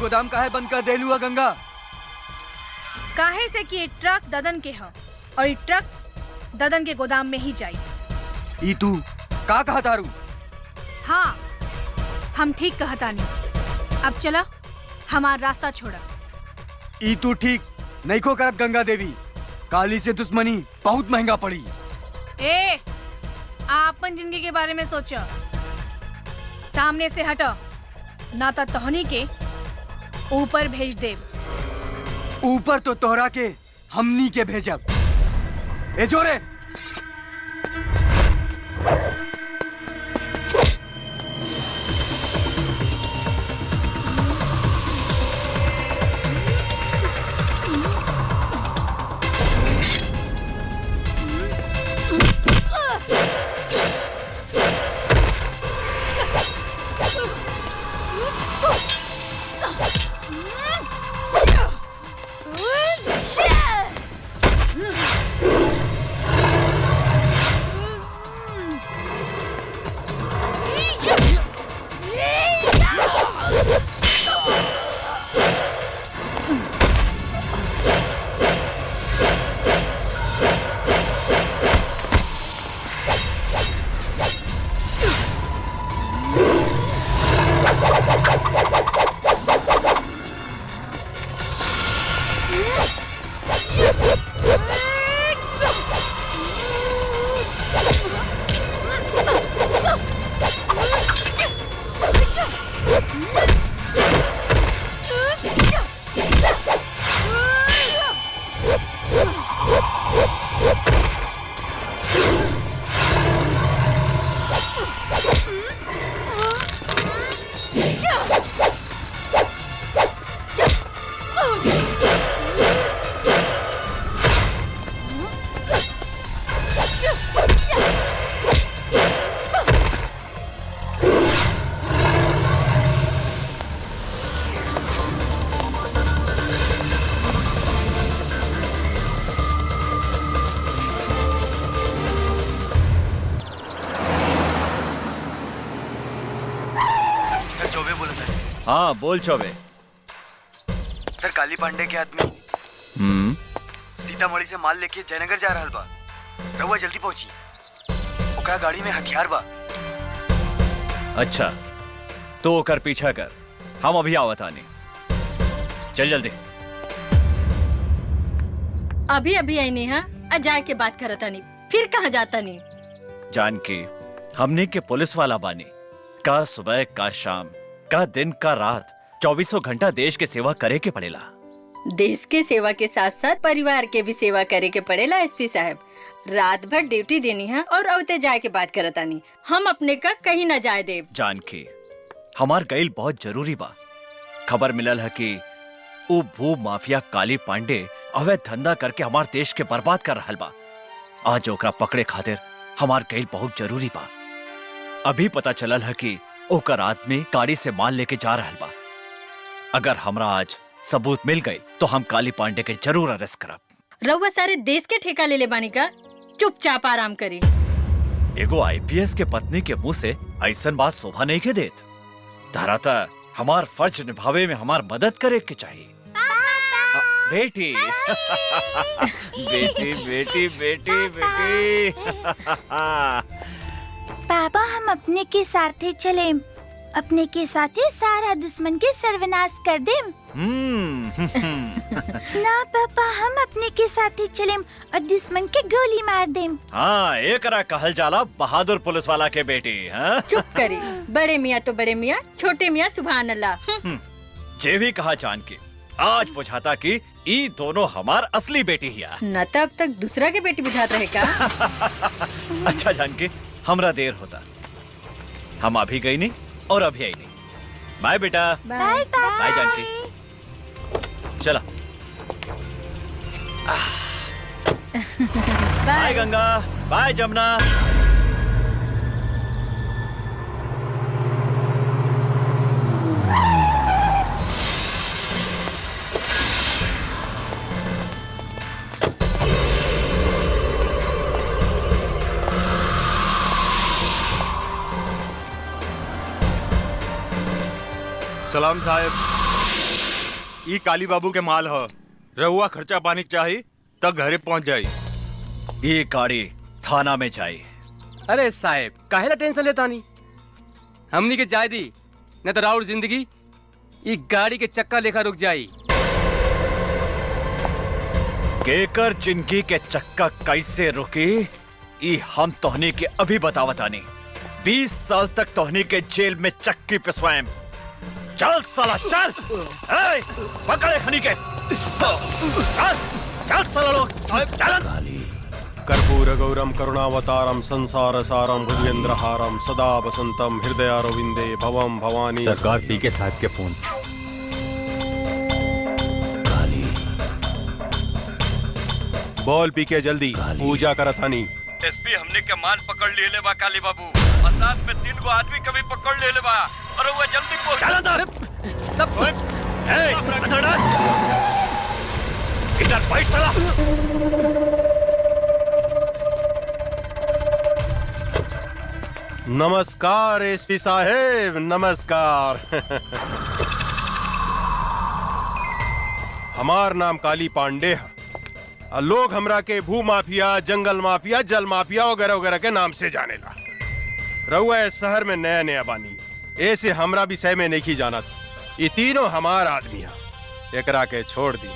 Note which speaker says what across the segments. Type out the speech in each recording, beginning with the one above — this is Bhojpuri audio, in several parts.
Speaker 1: गोदाम काहे बंद कर देलू है गंगा?
Speaker 2: काहे से कि ये ट्रक ददन के हैं और ये ट्रक ददन के गोदाम में ही जाई।
Speaker 1: ई तू का कहा तारू?
Speaker 2: हाँ, हम ठीक कहतानी। अब चला, हमारा रास्ता छोड़ा।
Speaker 1: ई तू ठीक नहीं को करत गंगा देवी। काली से दुश्मनी बहुत महंगा पड़ी।
Speaker 2: ए, आपन जिंदगी के बारे में सोचो। सामने से हटो, ना तो तोहनी के ऊपर भेज दे।
Speaker 1: ऊपर तो तोहरा के हमनी के भेजब। ए जोरे
Speaker 3: हाँ बोल चौबे।
Speaker 1: सर, काली पांडे के आदमी सीतामढ़ी से माल लेके जयनगर जा रहल बा। रउआ जल्दी पहुंची। ओकरा गाड़ी में हथियार बा।
Speaker 3: अच्छा, तो ओकर पीछा कर, हम अभी आवत आनी। चल जल्दी।
Speaker 4: अभी अभी आई नहीं है, जाए के बात करता नहीं, फिर कहाँ जाता नहीं।
Speaker 3: जान के हमने के पुलिस वाला बानी, का सुबह का शाम का दिन का रात 24 घंटा देश के सेवा करे के पड़ेला।
Speaker 4: देश के सेवा के साथ साथ परिवार के भी सेवा करे के पड़ेला। एसपी साहब, रात भर ड्यूटी देनी है और औते जाए के बात करता नहीं। हम अपने का कहीं न जाए देव।
Speaker 3: जान के हमार गईल बहुत जरूरी बा। खबर मिलल है कि वो भू माफिया काली पांडे अवैध धंधा करके हमार देश के बर्बाद कर रहल बा। आज ओकरा पकड़े खातिर हमार गईल बहुत जरूरी बा। अभी पता चलल है कि ओकर आदमी गाड़ी से माल लेके जा रहल बा। अगर हमरा आज सबूत मिल गई तो हम काली पांडे के जरूर अरेस्ट करब।
Speaker 4: रउआ सारे देश के ठेका ले ले बानी का, चुपचाप आराम करी।
Speaker 3: एगो आईपीएस के पत्नी के मुंह से ऐसन बात शोभा नहीं के देत। धराता हमार फर्ज निभावे में हमार मदद करे के चाहिए। बेटी बेटी बेटी बेटी बेटी
Speaker 5: पापा, हम अपने के साथे चले, अपने के साथे सारा दुश्मन के सर्वनाश कर देम। ना पापा, हम अपने के साथे चले और दुश्मन के गोली मार देम।
Speaker 3: हाँ, एकरा कहल जाला बहादुर पुलिस वाला के बेटी। हाँ?
Speaker 4: चुप करी। बड़े मियाँ तो बड़े मियाँ, छोटे मियाँ सुभान अल्लाह।
Speaker 3: जे भी कहा जान के आज बुझाता कि ई दोनों हमार असली बेटी हिया।
Speaker 4: न तब तक दूसरा के बेटी बुझात रहे का।
Speaker 3: अच्छा जान के हमरा देर होता, हम अभी गई नहीं और अभी आई नहीं। बाय बेटा।
Speaker 5: Bye
Speaker 3: bye Janki. चला। Bye Ganga, bye Jamuna.
Speaker 6: सलाम साहब। ई काली बाबू के माल ह। रहुआ खर्चा पानी चाहिए तब घरे पहुंच जाई।
Speaker 3: ये गाड़ी थाना में जाई।
Speaker 7: अरे साहब काहेला टेंशन लेता नहीं, हमनी के जाय दी न तो राउर जिंदगी ई गाड़ी के चक्का लेखा रुक जाई।
Speaker 3: केकर जिंदगी के चक्का कैसे रुकी ई हम तोहनी के अभी बतावतानी। 20 साल तक तोहनी के जेल में चक्की पे स्वयं। चल साला चल, ए, पकड़े खनी के। चल चल साला लोग चल।
Speaker 8: कर्पूर गौरम करुणावतारम संसार सारम भुजगेंद्रहारम सदा वसंतम हृदयारविंदे भवम भवानी।
Speaker 9: सरकार पी के साथ के फोन।
Speaker 8: बोल पी के जल्दी पूजा करतानी।
Speaker 6: एसपी हमने के माल पकड़ ले बा काली बाबू। और साथ में 3 गो आदमी कभी पकड़ ले बा और वो जल्दी पहुंच।
Speaker 3: चल अंदर
Speaker 7: सब
Speaker 3: ए अंदर डाल। इधर फाइट साला।
Speaker 8: नमस्कार एसपी साहेब, नमस्कार। हमार नाम काली पांडे है। लोग हमरा के भू माफिया, जंगल माफिया, जल माफिया वगैरह वगैरह के नाम से जानेला। रहुआ इस शहर में नया नया बानी, ऐसे हमरा विषय में नहीं जानत। ये तीनों हमार आदमी है। एकरा के छोड़ दी,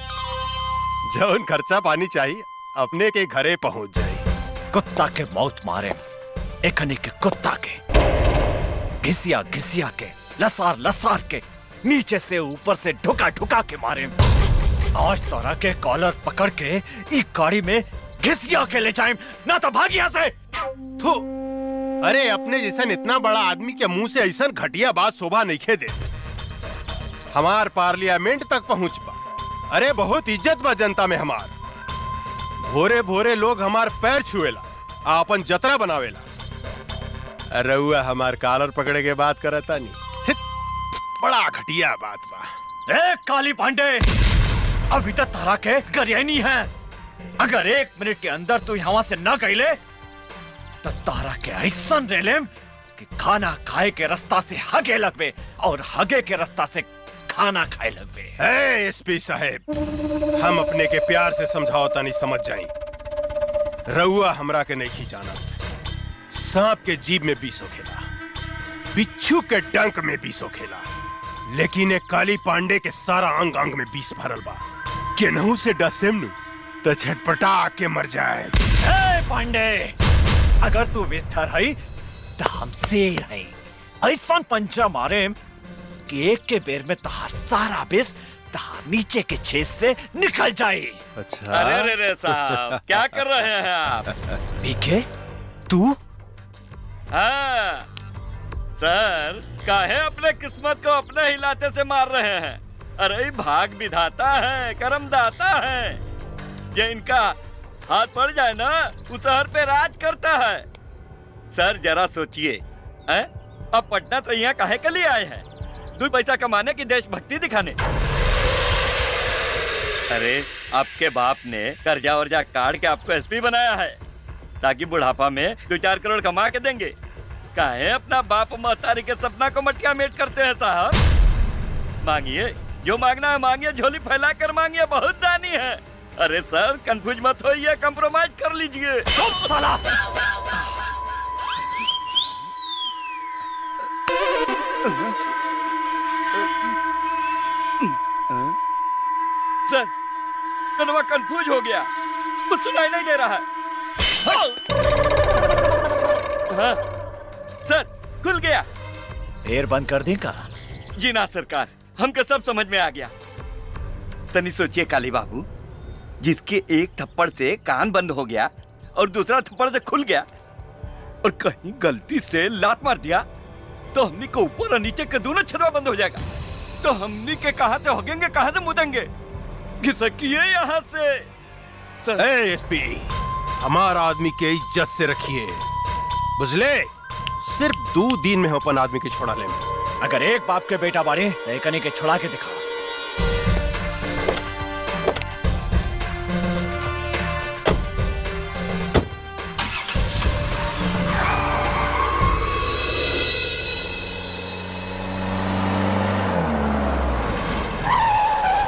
Speaker 8: जौन खर्चा पानी चाहिए अपने के घरे पहुंच जाए।
Speaker 3: कुत्ता के मौत मारे एकनी के कुत्ता के घिसिया घिसिया के लसार लसार के नीचे से ऊपर से ढुका ढुका के मारे। आज तोरा के कॉलर पकड़ के ई गाड़ी में घिसिया के ले जाए ना तो भाग यहाँ से।
Speaker 8: थू, अरे अपने जैसन इतना बड़ा आदमी के मुंह से ऐसा घटिया बात शोभा नहीं खे दे। हमार पार्लियामेंट तक पहुंच पा। अरे बहुत इज्जत बा जनता में हमार। भोरे भोरे लोग हमार पैर छुएला, आपन जतरा बनावेला। रउआ हमार कॉलर पकड़े के बात करता नहीं। छित, बड़ा घटिया बात बा।
Speaker 3: ए काली पांडे, अभी तक तारा के गरियानी है। अगर 1 मिनट के अंदर तू यहाँ से न गईले तो तारा के ऐसा रेलेम कि खाना खाए के रास्ता से हगे लगवे और हगे के रास्ता से खाना खाए लगवे।
Speaker 8: एसपी साहेब, हम अपने के प्यार से समझाओ नहीं समझ जाई। रउआ हमरा के नहीं जाना। सांप के जीभ में विष होखेला, बिच्छू के डंक में विष होखेला, लेकिन एक काली पांडे के सारा अंग अंग में विष भरल बा। केनहू से डसेम नु तो छटपटा के मर जाए।
Speaker 3: ए पांडे, अगर तू विस्तर है तो हम शेर है। ऐसा पंचा मारे कि एक के बेर में तहार सारा विष तहार नीचे के छेद से निकल जाए।
Speaker 8: अच्छा,
Speaker 6: अरे रे साहब क्या कर रहे हैं आप?
Speaker 3: पीके तू?
Speaker 6: हाँ सर, काहे अपने किस्मत को अपने हिलाते से मार रहे हैं? अरे भाग विधाता है, कर्म दाता है। ये इनका हाथ पड़ जाए ना, उस शहर पे राज करता है। सर जरा सोचिए, अब पटना से यहाँ काहे के लिए आए हैं? 2 पैसा कमाने की देशभक्ति दिखाने? अरे आपके बाप ने कर्जा वर्जा काट के आपको एसपी बनाया है ताकि बुढ़ापा में 2-4 करोड़ कमा के देंगे। काहे अपना बाप महतारी के सपना को मटका मेट करते हैं साहब? मांगिए, जो मांगना है मांगिए, झोली फैला कर मांगिए, बहुत दानी है। अरे सर कंफ्यूज मत होइए, कंप्रोमाइज कर लीजिए।
Speaker 3: साला
Speaker 6: सर कनवा कंफ्यूज हो गया, कुछ सुनाई नहीं दे रहा है। हाँ, सर खुल गया।
Speaker 3: एयर बंद कर दें का?
Speaker 6: जी ना सरकार, हमको सब समझ में आ गया। तनी सोचिए काली बाबू, जिसके एक थप्पड़ से कान बंद हो गया और दूसरा थप्पड़ से खुल गया और कहीं गलती से लात मार दिया तो हमनी को ऊपर और नीचे के दोनों छर्रा बंद हो जाएगा। तो हमनी के कहां से होगेंगे, कहां से मुदेंगे? घिसकिए यहाँ से। सर
Speaker 8: एसपी, हमारा आदमी के इज्जत से रखिए, बुझले? सिर्फ 2 दिन में हम अपन आदमी के छोड़ा ले।
Speaker 3: अगर एक बाप के बेटा बारे तो एकनी के छुड़ा के दिखा।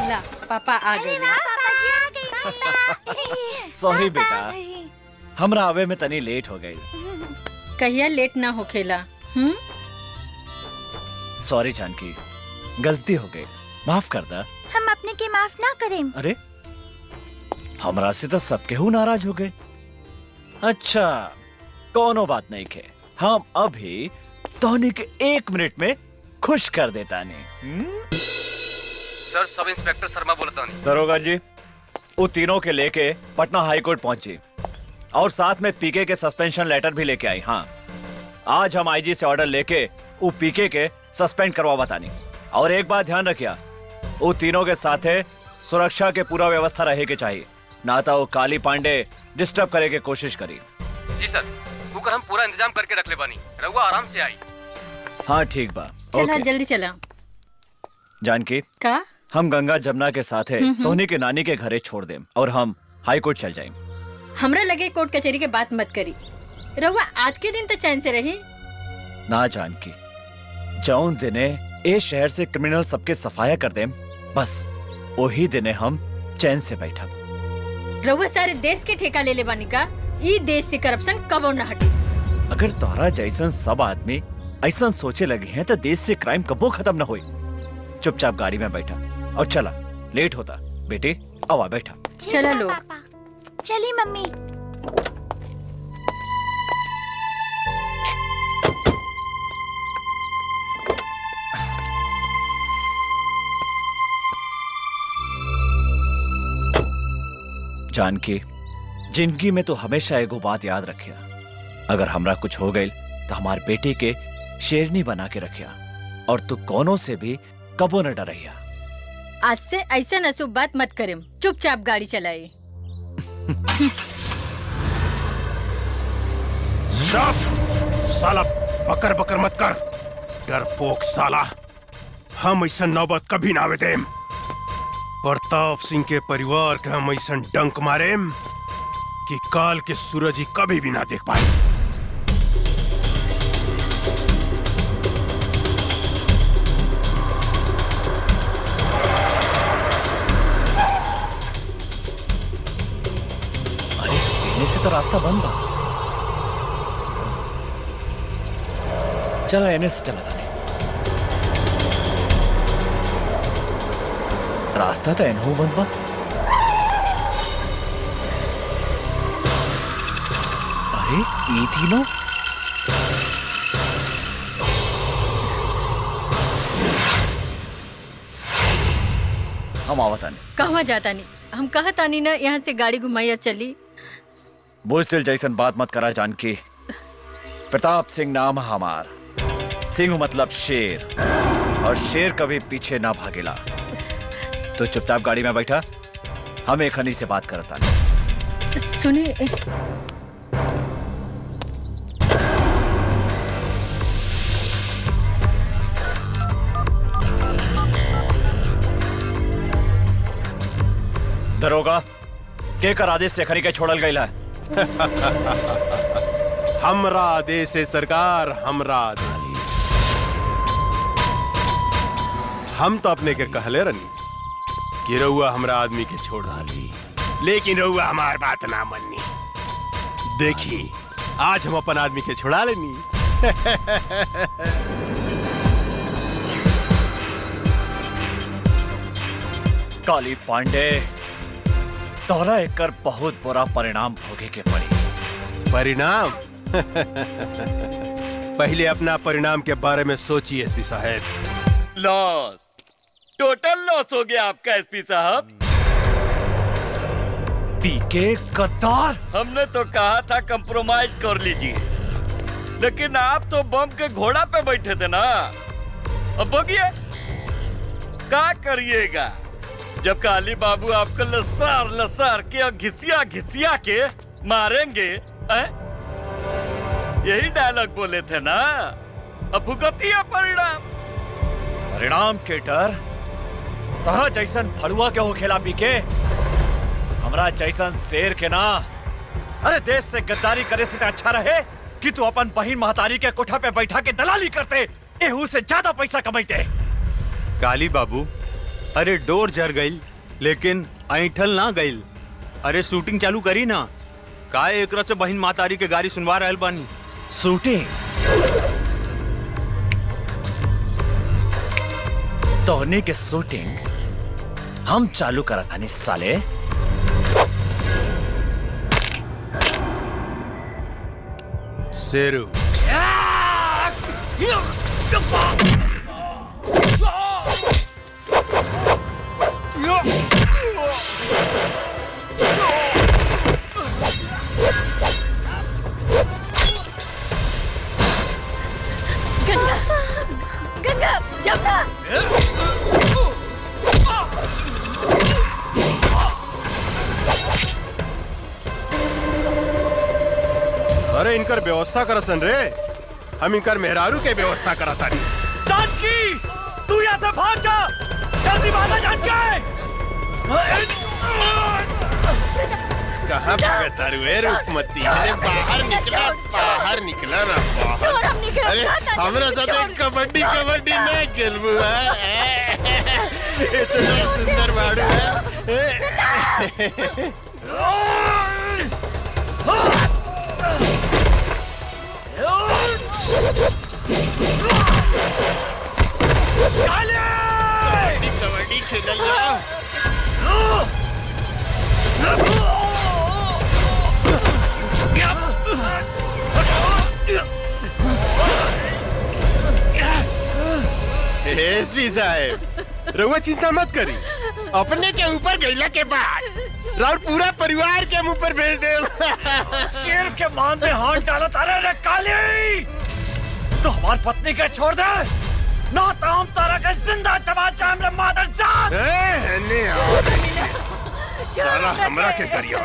Speaker 4: ला पापा आ गए।
Speaker 5: पापा जी आ गए।
Speaker 3: सॉरी बेटा, हमरा आवे में तनी लेट हो गई।
Speaker 4: कहिया लेट ना होखेला।
Speaker 3: सॉरी जानकी, गलती हो गई, माफ कर दा।
Speaker 5: हम अपने के माफ ना करें।
Speaker 3: अरे हमरा से तो सबके हूँ नाराज हो गए। अच्छा कोनो बात नहीं के, हम अभी तोहनी के 1 मिनट में खुश कर देता नहीं।
Speaker 7: सर, सब इंस्पेक्टर शर्मा बोलता नहीं।
Speaker 3: दरोगा जी, वो तीनों के लेके पटना हाई कोर्ट पहुंची और साथ में पीके के सस्पेंशन लेटर भी लेके आई। हाँ, आज हम आईजी से ऑर्डर लेके वो पीके के सस्पेंड करवा बतानी। और एक बात ध्यान रखिया, वो तीनों के साथे सुरक्षा के पूरा व्यवस्था रहे के चाहिए, ना तो वो काली पांडे डिस्टर्ब करे के कोशिश करी।
Speaker 7: जी सर, बुकर हम पूरा इंतजाम करके रख ले बानी, रहुआ आराम से आई।
Speaker 3: हाँ ठीक बा।
Speaker 4: चला
Speaker 3: ओके।
Speaker 4: जल्दी चला।
Speaker 3: जानकी,
Speaker 4: का
Speaker 3: हम गंगा जमुना के साथे तोहनी के नानी के घरे छोड़ देम और हम हाई कोर्ट चल जाएं।
Speaker 4: हमरा लगे कोर्ट कचहरी के बात मत करी। रहुआ आज के दिन तो चैन से रही।
Speaker 3: ना जानकी, जौन दिने ए शहर से क्रिमिनल सबके सफाया कर देम, बस वही दिने हम चैन से बैठा।
Speaker 4: रहुआ सारे देश के ठेका ले ले बानी का। ई देश से करप्शन कबो न हटी।
Speaker 3: अगर तोहरा जैसन सब आदमी ऐसा सोचे लगे हैं तो देश से क्राइम कबो खत्म न होई। चुपचाप गाड़ी में बैठा और चला, लेट होता। बेटे आवा बैठा।
Speaker 4: चला लो।
Speaker 5: पापा चली मम्मी।
Speaker 3: जानकी, जिंदगी में तो हमेशा एगो बात याद रखिया, अगर हमरा कुछ हो गई तो हमार बेटी के शेरनी बना के रखिया और तू कोनो से भी कबो न डरैया।
Speaker 4: आज से ऐसा नसूब बात मत करें, चुपचाप गाड़ी चलाए।
Speaker 8: साला बकर बकर मत कर, डरपोक साला। हम ऐसा नौबत कभी ना आवे देम। प्रताप सिंह के परिवार के हम ऐसा डंक मारेम कि काल के सूरज ही कभी भी ना देख पाए।
Speaker 3: से तो रास्ता बंद बा। चला एने से चला जाने। रास्ता तो एनहू बंद बा। अरे ये तीनों हम आवतानी।
Speaker 4: कहवा जाता नहीं, हम कहा तानी ना यहाँ से गाड़ी घुमाई और चली।
Speaker 3: बुजदिल जैसन बात मत करा जानकी। प्रताप सिंह नाम हमार, सिंह मतलब शेर, और शेर कभी पीछे ना भागेला। तो चुपचाप गाड़ी में बैठा, हम एक हनी से बात करता।
Speaker 4: सुनिए,
Speaker 3: दरोगा के कर आदेश से खनी के छोड़ल गईला है।
Speaker 8: हमरा आदेश है सरकार, हमरा आदेश। हम तो अपने के कहले रनी कि रउआ हमरा आदमी के छोड़ डाली, लेकिन रउआ हमार बात ना मन्नी। देखी आज हम अपन आदमी के छुड़ा लेनी।
Speaker 3: काली पांडे, तोहरा एकर बहुत बुरा परिणाम भोगे के पड़ी।
Speaker 8: परिणाम? पहले अपना परिणाम के बारे में सोचिए एसपी साहब।
Speaker 6: लॉस, टोटल लॉस हो गया आपका एसपी साहब।
Speaker 3: पीके गद्दार।
Speaker 6: हमने तो कहा था कंप्रोमाइज कर लीजिए, लेकिन आप तो बम के घोड़ा पे बैठे थे ना। अब बगिए क्या करिएगा जब काली बाबू आपको लसार लसार के घिसिया घिसिया के मारेंगे। यही डायलॉग बोले थे ना। अब भुगतिया परिणाम।
Speaker 3: परिणाम के डर तोहरा जैसन फड़ुआ के हो खेला पीके, हमरा जैसन शेर के ना। अरे देश से गद्दारी करे से अच्छा रहे कि तू अपन बहिन महतारी के कोठा पे बैठा के दलाली करते, एहू से ज्यादा पैसा कमाते।
Speaker 9: काली बाबू, अरे डोर जर गई लेकिन ऐठल ना गईल। अरे शूटिंग चालू करी ना, का एकरा से बहिन मातारी के गाड़ी सुनवा रहल बानी।
Speaker 3: शूटिंग तोहनी के शूटिंग हम चालू करत हनी साले।
Speaker 8: शेरू
Speaker 4: गंगा जमुना
Speaker 8: अरे इनकर व्यवस्था करसन रे, हम इनकर मेहरारू के व्यवस्था करता नहीं।
Speaker 3: जानकी तू यहाँ से भाग जा, जल्दी भागा जानकी।
Speaker 8: कहाँ भागे तारू ए रूपमती? अरे बाहर निकला ना बाहर। अरे हमरा साथ कबड्डी नहीं खेलबू है? इतना सुंदर बाड़ू है। कबड्डी खेलल जा। एसपी साहब, रउआ चिंता मत करी, अपने के ऊपर गईला के बाद राउर पूरा परिवार के मुंह पर भेज दे।
Speaker 3: शेर के मान में हाथ डाला तारे रे काली, तो हमारी पत्नी के छोड़ दे ना, तो हम तारा के जिंदा तमाचा हमरे मादर जात।
Speaker 8: साला हमरा के करिया।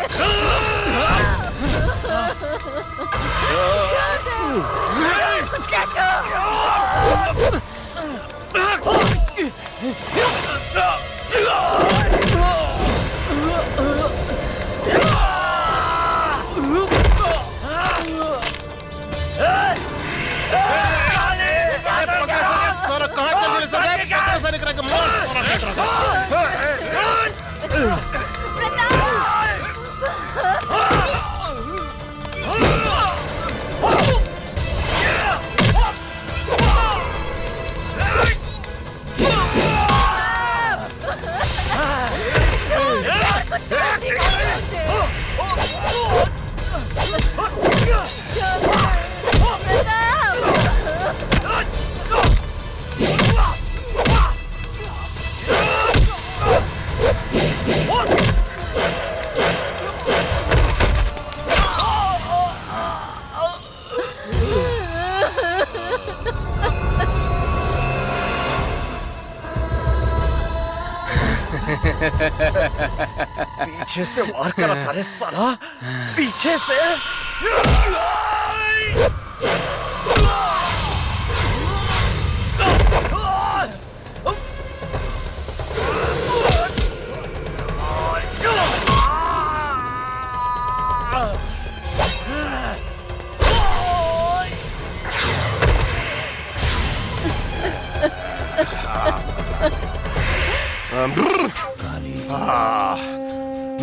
Speaker 3: पीछे से वार करा तारे साला, पीछे से।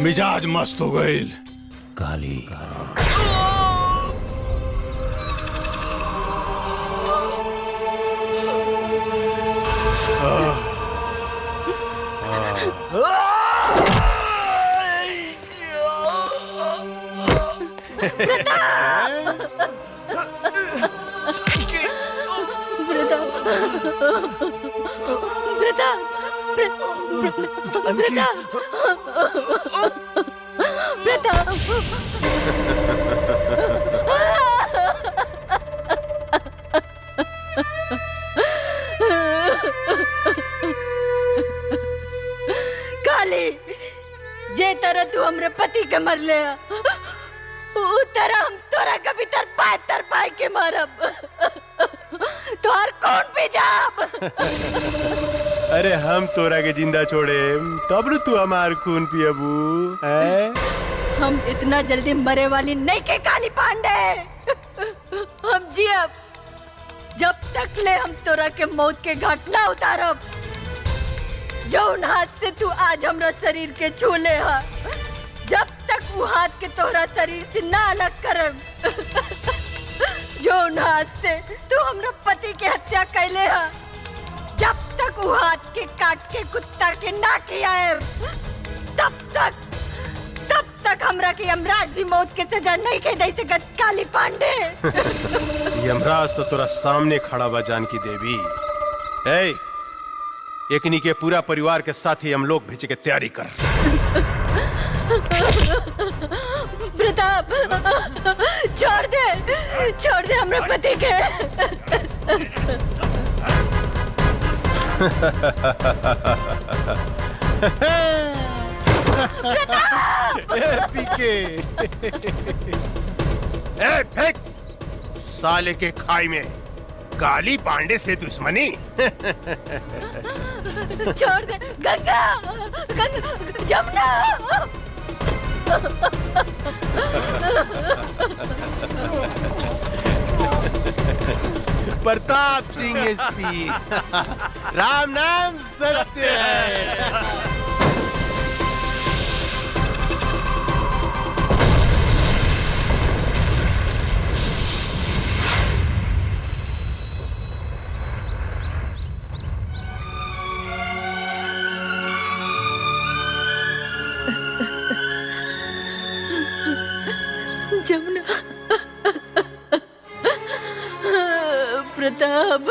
Speaker 8: मिजाज मस्त हो गई।
Speaker 10: काली
Speaker 4: काली, जे तरह तू हमरे पति के मर ले, उ तरह हम तोरा कभी तर पाए के मरब। तोहर कौन भी जाब।
Speaker 8: अरे हम तोरा के जिंदा छोड़े तब न तू हमार खून पियबू है?
Speaker 4: हम इतना जल्दी मरे वाली नहीं के काली पांडे। हम जियब जब तक ले हम तोरा के मौत के घाट ना उतारब, जौन हाथ से तू आज हमरा शरीर के छूले हा, जब तक वो हाथ के तोहरा शरीर से ना अलग करब, जौन हाथ से तू हमरा पति के हत्या कैले हा, जब तक वो हाथ के काट के कुत्ता के ना खियाए, तब तक हमरा के यमराज भी मौत के सजा नहीं के दे सकत काली पांडे।
Speaker 8: यमराज तो तोरा सामने खड़ा बा जानकी देवी। ए, एकनी के पूरा परिवार के साथ ही हम लोग भेजे के तैयारी कर।
Speaker 4: प्रताप, छोड़ दे हमरे पति के।
Speaker 8: पीके ए फेंक साले के खाई में काली पांडे से दुश्मनी।
Speaker 4: छोड़ दे गंगा, जमुना।
Speaker 8: प्रताप सिंह एसपी, राम नाम सत्य है।
Speaker 4: जमुना, प्रताप,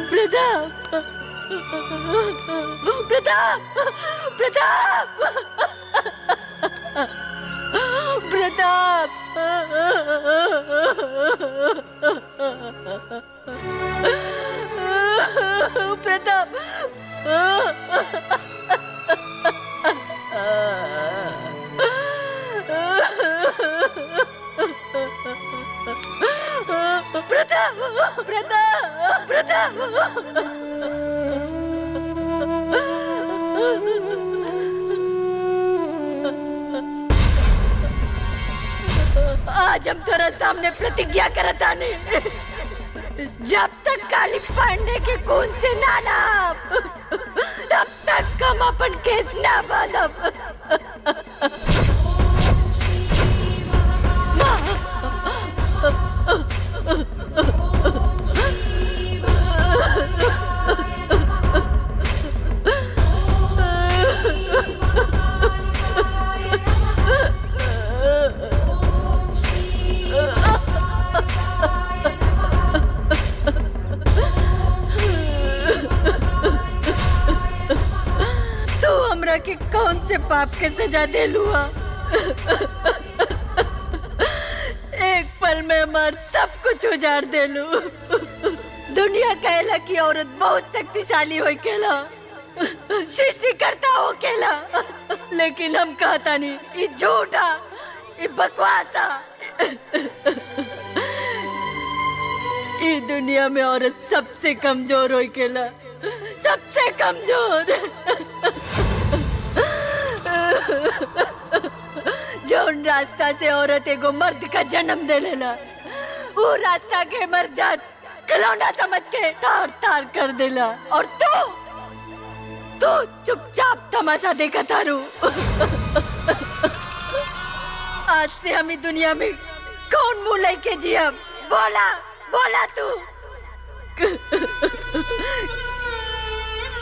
Speaker 4: प्रताप, प्रताप, प्रताप, प्रताप। आज हम तेरे सामने प्रतिज्ञा करता नहीं, जब तक काली पांडे के खून से ना नाप, तब तक हम अपन केस ना बांधब। तू हमरा के कौन से पाप के सजा दे लुआ? एक पल में मर्द सब कुछ उजाड़ दे लू। दुनिया कहला कि औरत बहुत शक्तिशाली हो केला, सृष्टि करता हो केला, लेकिन हम कहता नहीं, ये झूठा, ये बकवासा। ये दुनिया में औरत सबसे कमजोर हो केला, सबसे कमजोर। जौन रास्ता से औरत एगो मर्द का जन्म दे लेला, वो रास्ता के मर जात खिलौना समझ के तार तार कर देला, और तू चुपचाप तमाशा देखा तारू। आज से हम दुनिया में कौन मुंह लेके जियब? बोला तू।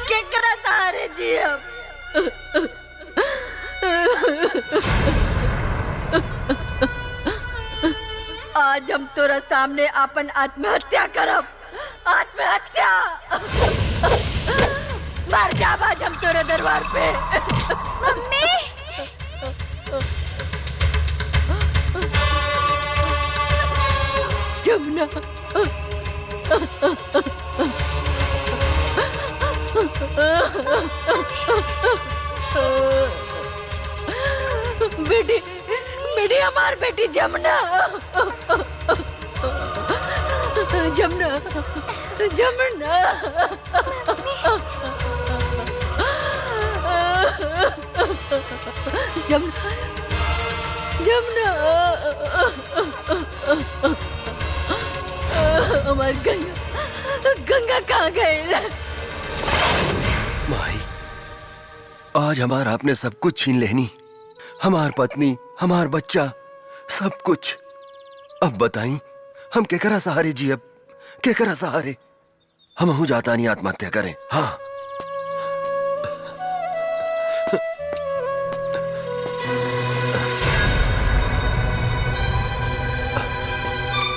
Speaker 4: केकरा सहारे जियब? आज हम तोरा सामने अपन आत्महत्या करब। आत्महत्या मर जाब आज हम तोरे दरबार पे।
Speaker 5: मम्मी,
Speaker 4: जमुना, बेटी हमार बेटी जमुना, जमुना, जमुना। जमुना, गंगा कहाँ गए?
Speaker 10: माई, आज हमार आपने सब कुछ छीन लेनी, हमार पत्नी, हमार बच्चा, सब कुछ। अब बताई हम केकरा सहारे जी, अब केकरा सहारे? हम हूं जाता नहीं आत्महत्या करें। हाँ,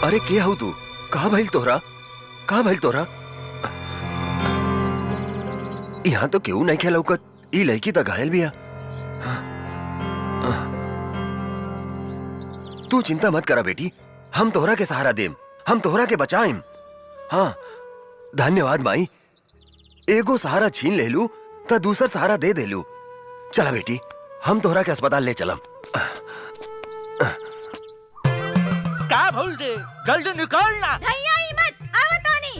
Speaker 10: अरे क्या हूं तू? कहाँ भइल तोहरा? कहाँ भइल तोहरा? यहाँ तो क्यों नहीं खेला उकत? ई लड़की तो घायल भी है। तू चिंता मत करा बेटी, हम तोहरा के सहारा देम, हम तोहरा के बचाएम। हाँ, धन्यवाद माई। एगो सहारा छीन ले लू तो दूसरा सहारा दे दे लू। चला बेटी, हम तोहरा के अस्पताल ले चलम।
Speaker 6: का भूल दे, जल्दी निकलना।
Speaker 2: धैया ही मत, आवत आनी।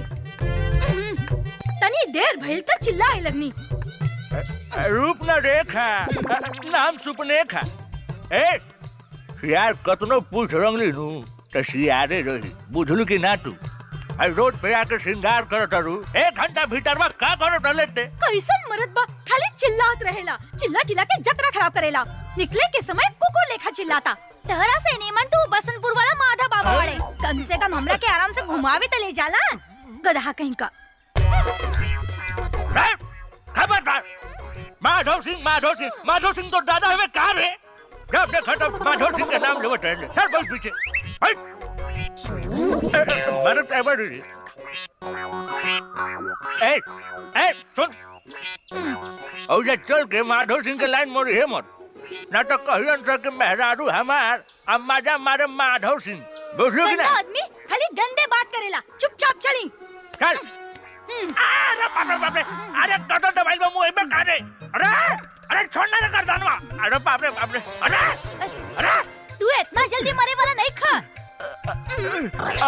Speaker 2: तनी देर भइल त चिल्लाए लगनी।
Speaker 6: रूप न रेखा, नाम सुपनेखा। ए यार कतनो पूछ रंगली नु त सियारे रही, बुझलू कि ना तू? रोड पे आके श्रृंगार करत रू, 1 घंटा भीतर में का करत लेते?
Speaker 2: कैसन मरद बा, खाली चिल्लात रहेला, चिल्ला चिल्ला के जतरा खराब करेला। निकले के समय कुको लेखा चिल्लाता। तहरा से नीमन तू बसंतपुर वाला माधा बाबा वाले, कम से कम हमरा के आराम से घुमावे त ले जाला। गधा कहीं का।
Speaker 6: खबरदार, माधव सिंह तो दादा हमें कहा रे? जब देखा तब माधव सिंह का नाम लेवत रहे। चल बस पीछे। मरद एवर ए सुन, और ये चल के माधव सिंह के लाइन मोड़ी है मत, ना तो कहियन से कि मेहरारू हमार अम्माजा मारे माधव सिंह। बुझलू कि
Speaker 2: गंदा
Speaker 6: ना?
Speaker 2: आदमी खाली गंदे बात करेला, चुपचाप चली।
Speaker 6: चल। अरे बाप रे, अरे कटो दबाइल में मुंह में काटे। अरे छोड़ना रे गर्दनवा। अरे बाप रे, अरे
Speaker 2: तू इतना जल्दी मरे वाला नहीं खा।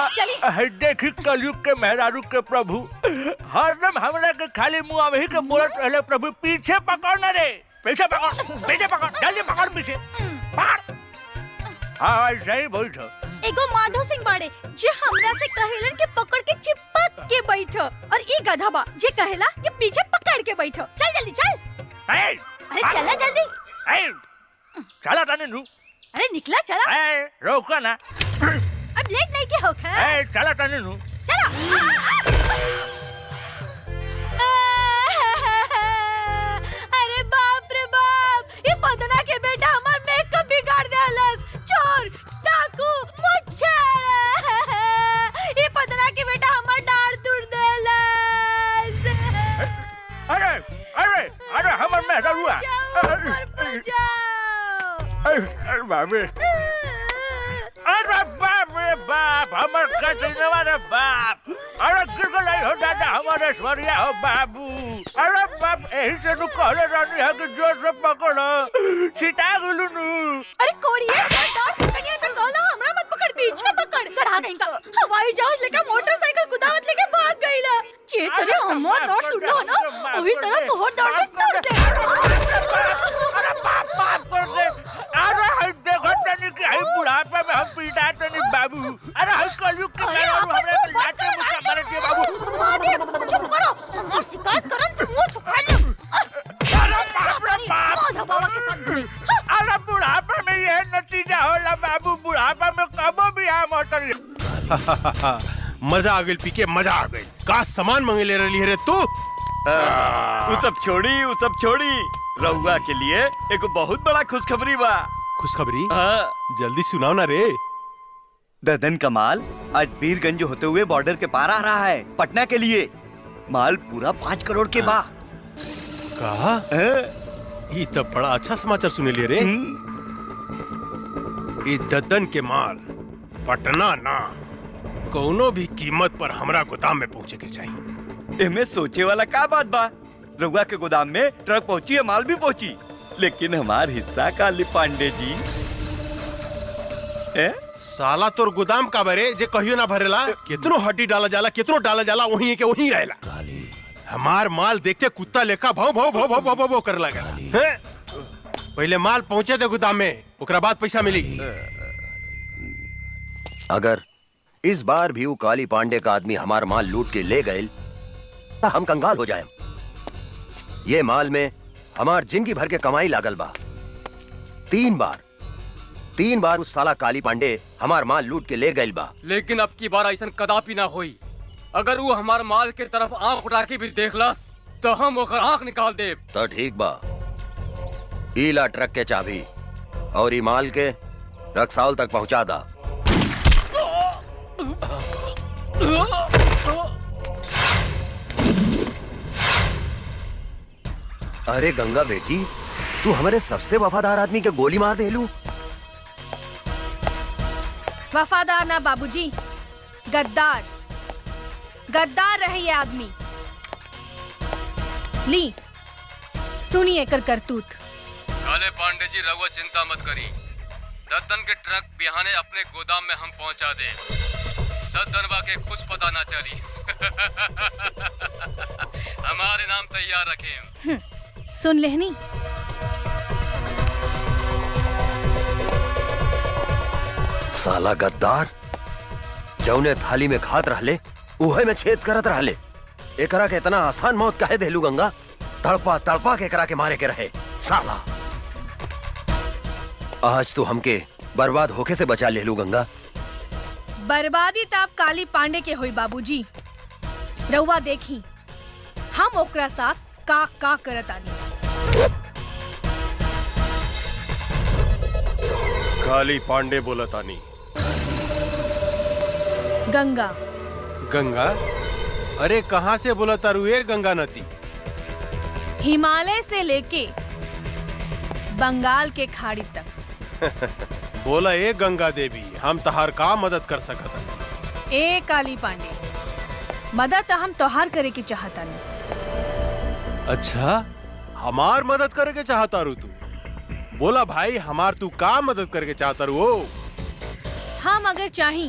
Speaker 2: चली।
Speaker 6: देखी कलयुग के मेहरारू के प्रभु, हरदम हमरा के खाली मुंह वही के बोलत रहले प्रभु, पीछे पकड़ ना रे, पीछे पकड़, जल्दी पकड़ पीछे। पकड़। हाँ सही बोल छो।
Speaker 2: एगो माधव सिंह बाड़े जे हमरा से कहेलन के पकड़ के चिपक के बैठो, और ई गधा बा जे कहेला कि पीछे पकड़ के बैठो। चल जल्दी चल। अरे चला जल्दी।
Speaker 6: चला तने नु।
Speaker 2: अरे निकला चला।
Speaker 6: रोका ना।
Speaker 2: अब लेट नहीं के होखा।
Speaker 6: चला तने नु।
Speaker 2: चला। अरे बाप रे बाप, ये पदना के बेटा हमार मेकअप बिगाड़ देलस। चोर, डाकू, मुच्छर। ये पदना के बेटा हमार डाढ़ तोड़ देलस।
Speaker 6: अरे हमर मेहरारू हुआ। अरे बाबे, अरे बाप रे बाप, हमर कचनवा रे बाप। अरे गिरगलाई हो दादा, हमारे ऐश्वर्या हो बाबू। अरे बाप, यही से नु कहले रानी है कि जोर से पकड़ो, छिटा गुलू नु।
Speaker 2: अरे कोड़िए, डांट पकड़िए तो कहला हमरा मत पकड़, पीछे पकड़। गधा कहीं का, हवाई जहाज लेके मोटरसाइकिल कुदावत लेके भाग गईला। जे तेरे हमर दौड़ टूटलो ना, वही तरह तोहर दौड़ भी टूट दे।
Speaker 6: अरे बाप कर दे। अरे देखो तनी कि हई बुढ़ापे में हम पीटा तनी बाबू। अरे हई कलयुग के मेहरारू हमरे पे लाते मुक्का मारे दे बाबू।
Speaker 2: चुप करो, हमार शिकायत करन तो मुंह छुपा ले।
Speaker 6: अरे बाप रे बाप,
Speaker 2: माधव बाबा के साथ घूमी।
Speaker 6: अरे बुढ़ापे में ये नतीजा होला बाबू, बुढ़ापे में कबो भी आ मोटर।
Speaker 8: मजा आ गई, पी के मजा आ गई। का सामान मंगे ले रही है रे तू?
Speaker 6: वो सब छोड़ी, रउआ के लिए एक बहुत बड़ा खुशखबरी बा।
Speaker 8: खुशखबरी? जल्दी सुनाओ ना रे।
Speaker 1: ददन का माल आज बीरगंज होते हुए बॉर्डर के पार आ रहा है पटना के लिए। माल पूरा 5 करोड़ के बा।
Speaker 8: कहा? ये तो बड़ा अच्छा समाचार सुने ले रे। ये ददन के माल पटना ना, कोनो भी कीमत पर हमरा गोदाम में पहुंचे के चाहिए।
Speaker 1: इनमें सोचे वाला क्या बात बा? रउआ के गोदाम में ट्रक पहुंची है, माल भी पहुंची, लेकिन हमार हिस्सा काली पांडे जी।
Speaker 8: साला तोर गोदाम का बरे जे कहियो ना भरेला। कितनो हड्डी डाला जाला, कितनो डाला जाला, वहीं के वहीं रहेला। हमार माल देखते कुत्ता लेखा भाव भाव भाव भाव भाव कर लगा। पहले माल पहुंचे थे गोदाम में, ओकरा बाद पैसा मिली।
Speaker 10: अगर इस बार भी वो काली पांडे का आदमी हमार माल लूट के ले गए ता हम कंगाल हो जाए। ये माल में हमार जिंदगी भर के कमाई लागल बा। 3 बार उस साला काली पांडे हमार माल लूट के ले गइल बा।
Speaker 7: लेकिन अब की बार ऐसा कदापि ना होई। अगर वो हमार माल के तरफ आंख उठा के भी देखलस तो हम ओकर आंख निकाल दे।
Speaker 10: तो ठीक बा, ईला ट्रक के चाबी और ई माल के रक्सौल तक पहुंचा दा। अरे गंगा बेटी, तू हमारे सबसे वफादार आदमी के गोली मार देलू।
Speaker 2: वफादार ना बाबूजी, गद्दार गद्दार रहे ये आदमी। ली सुनिए कर करतूत।
Speaker 7: काले पांडे जी रघुआ चिंता मत करी। दद्दन के ट्रक बिहाने अपने गोदाम में हम पहुंचा दे। दद्दनवा के कुछ पता ना चली। हमारे नाम तैयार रखें।
Speaker 2: सुन लेहनी।
Speaker 10: साला गद्दार, जौने थाली में खात रहले उहे में छेद करत रहले। एकरा के इतना आसान मौत काहे देलू गंगा? तड़पा तड़पा के एकरा के मारे के रहे साला। आज तू हमके बर्बाद होके से बचा लेलू गंगा।
Speaker 2: बर्बादी ताप काली पांडे के होई बाबूजी। रउआ देखी हम ओकरा साथ का करत आनी।
Speaker 8: काली पांडे बोलतानी।
Speaker 2: गंगा
Speaker 8: गंगा? अरे कहाँ से बोलतारू ये गंगा नदी?
Speaker 2: हिमालय से लेके बंगाल के खाड़ी तक।
Speaker 8: बोला ए गंगा देवी, हम तहार का मदद कर सकत?
Speaker 2: ए काली पांडे, मदद तो हम तोहार करे के चाहता नहीं।
Speaker 8: अच्छा, हमार मदद करे के चाहता रू तू? बोला भाई, हमार तू का मदद करके चाहता रू?
Speaker 2: हम अगर चाही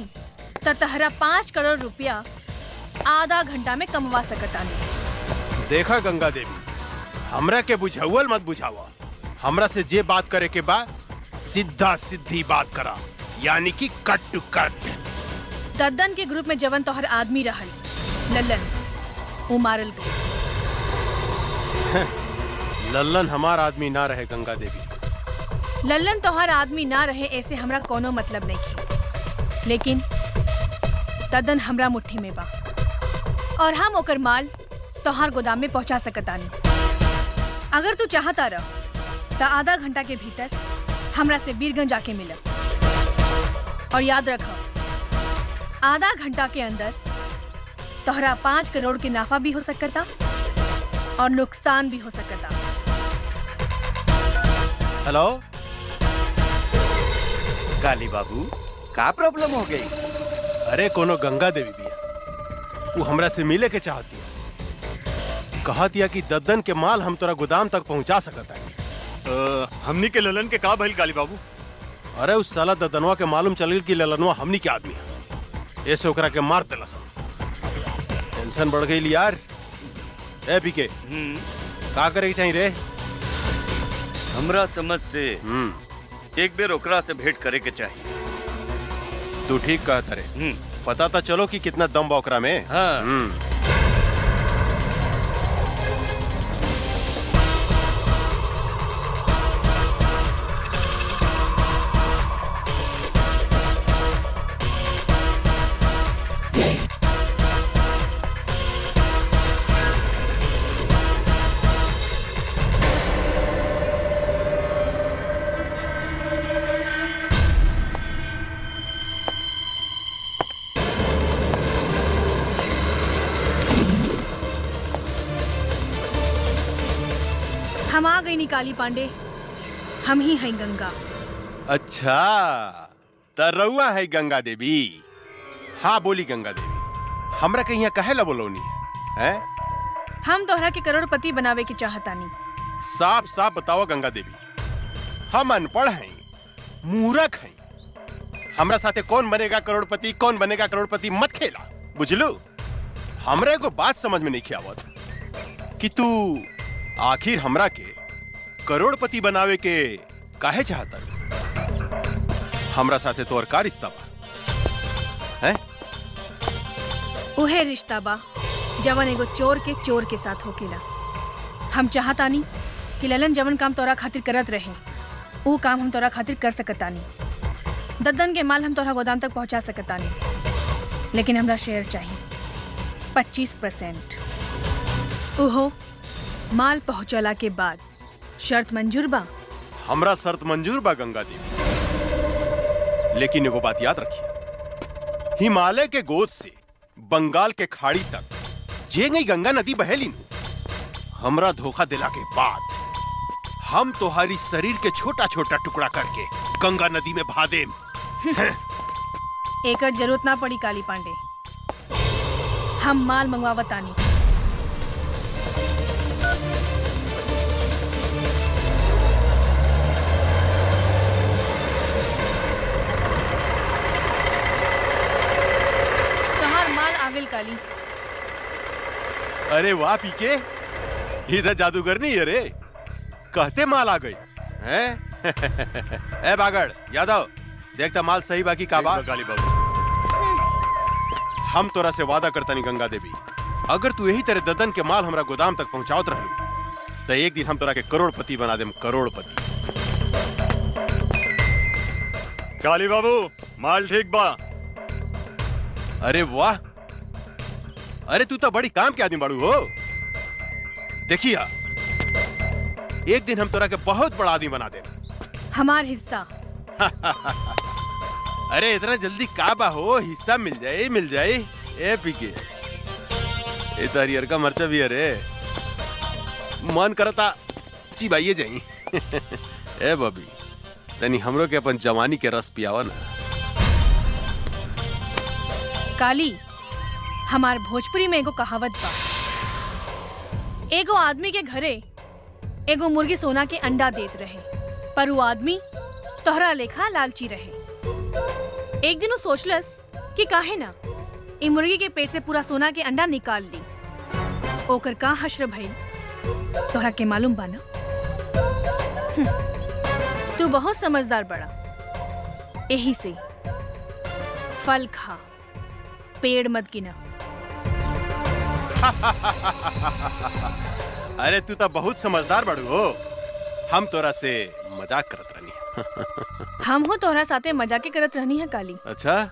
Speaker 2: तो तहरा 5 करोड़ रुपया आधा घंटा में कमवा सकता नहीं।
Speaker 8: देखा गंगा देवी, हमरा के बुझावल मत बुझावा। हमरा से जे बात करे के बा सीधा सीधी बात करा, यानी कि कट टू कट।
Speaker 2: दद्दन के ग्रुप में जवन तोहर आदमी रहल लल्लन, वो मारल गई।
Speaker 8: लल्लन हमार आदमी ना रहे गंगा देवी।
Speaker 2: लल्लन तोहर आदमी ना रहे ऐसे हमरा कोनो मतलब नहीं थी, लेकिन दद्दन हमरा मुट्ठी में बा और हम ओकर माल तोहार गोदाम में पहुंचा सकतानी। अगर तू चाहता रह तो आधा घंटा के भीतर हमरा से बीरगंज आके मिल। और याद रख, आधा घंटा के अंदर तोहरा 5 करोड़ के नाफा भी हो सकता और नुकसान भी हो सकता।
Speaker 8: हेलो
Speaker 6: काली बाबू, का प्रॉब्लम हो गई?
Speaker 8: अरे कोनो गंगा देवी बिया, वो हमरा से मिले के चाहती है। कहतिया कि दद्दन के माल हम तोरा गोदाम तक पहुंचा सकता है।
Speaker 9: हमनी के ललन के का भइल काली बाबू?
Speaker 8: अरे उस साला दद्दनवा के मालूम चल गई कि ललनवा हमनी के आदमी है। ऐसे ओकरा के मार देला सब। टेंशन बढ़ गई यार। ए पीके, का करे के चाहिए रे?
Speaker 6: हमरा समझ से एक बेर ओकरा से भेंट करे के चाहिए।
Speaker 8: तू ठीक कहता रे। पता तो चलो कि कितना दम बा ओकरा में।
Speaker 6: हाँ।
Speaker 2: हम आ गई नी काली पांडे, हम ही हैं गंगा।
Speaker 8: अच्छा, तरौआ है गंगा देवी। हाँ बोली गंगा देवी, हमरा के यहाँ कहे ला बोलौनी है?
Speaker 2: हम तोहरा के करोड़पति बनावे के चाहतानी।
Speaker 8: साफ साफ बताओ गंगा देवी, हम अनपढ़ हैं, मूर्ख हैं। हमरा साथे कौन बनेगा करोड़पति, कौन बनेगा करोड़पति मत खेला, बुझलू? हमरा एगो बात समझ में नहीं आवत कि तू आखिर हमरा के करोड़पति बनावे के काहे चाहता? हमरा साथे तोर का रिश्ता बा? हैं?
Speaker 2: उहे रिश्ता बा जवन एगो चोर के साथ होकेला। हम चाहतानी कि ललन जवन काम तोरा खातिर करत रहे वो काम हम तोरा खातिर कर सकतानी। दद्दन के माल हम तोरा गोदाम तक पहुंचा सकतानी, लेकिन हमरा शेयर चाहिए 25%। ओहो माल पहुंचला के बाद शर्त मंजूर बा?
Speaker 8: हमरा शर्त मंजूर बा गंगा देवी, लेकिन एगो बात याद रखिए, हिमालय के गोद से बंगाल के खाड़ी तक जे गई गंगा नदी बहेली नु, हमरा धोखा दिला के बाद हम तोहारी शरीर के छोटा छोटा टुकड़ा करके गंगा नदी में बहा देम।
Speaker 2: एकर जरूरत ना पड़ी काली पांडे, हम माल मंगवावतानी। तोहार माल आविल काली।
Speaker 8: अरे वाह पीके, इधर जादूगर नहीं है रे, कहते माल आ गई हैं? ए बागड़ यादव, देखता माल सही बाकी का बात।
Speaker 9: काली बाबू,
Speaker 8: हम तोरा से वादा करता नहीं गंगा देवी, अगर तू यही तरह ददन के माल हमरा गोदाम तक पहुंचावत रहलू तो एक दिन हम तोरा के करोड़पति बना देम, करोड़पति।
Speaker 9: काली बाबू माल ठीक बा।
Speaker 8: अरे वाह, अरे तू तो बड़ी काम के आदमी बाड़ू हो। देखिया एक दिन हम तोरा के बहुत बड़ा आदमी बना देम।
Speaker 2: हमार हिस्सा।
Speaker 8: अरे इतना जल्दी का बा हो, हिस्सा मिल जाए मिल जाए। ए पीके, ए तारियर का मर्चा भी अरे मन करता चिबाइए जाई। ए बबी, तनी हमरो के अपन जवानी के रस पियावा ना।
Speaker 2: काली, हमार भोजपुरी में एगो कहावत बा, एगो आदमी के घरे एगो मुर्गी सोना के अंडा देत रहे, पर वो आदमी तोहरा लेखा लालची रहे। एक दिन वो सोचलस कि काहे ना ई मुर्गी के पेट से पूरा सोना के अंडा निकाल ली। ओकर का हश्र भइल तोहरा के मालूम बा ना? तू बहुत समझदार बड़ा, यही से फल खा, पेड़ मत गिना।
Speaker 8: अरे तू तो बहुत समझदार बड़ू हो, हम तोरा से मजाक करत रहनी।
Speaker 2: हम हो तोहरा साथे मजाके करत रहनी है काली।
Speaker 8: अच्छा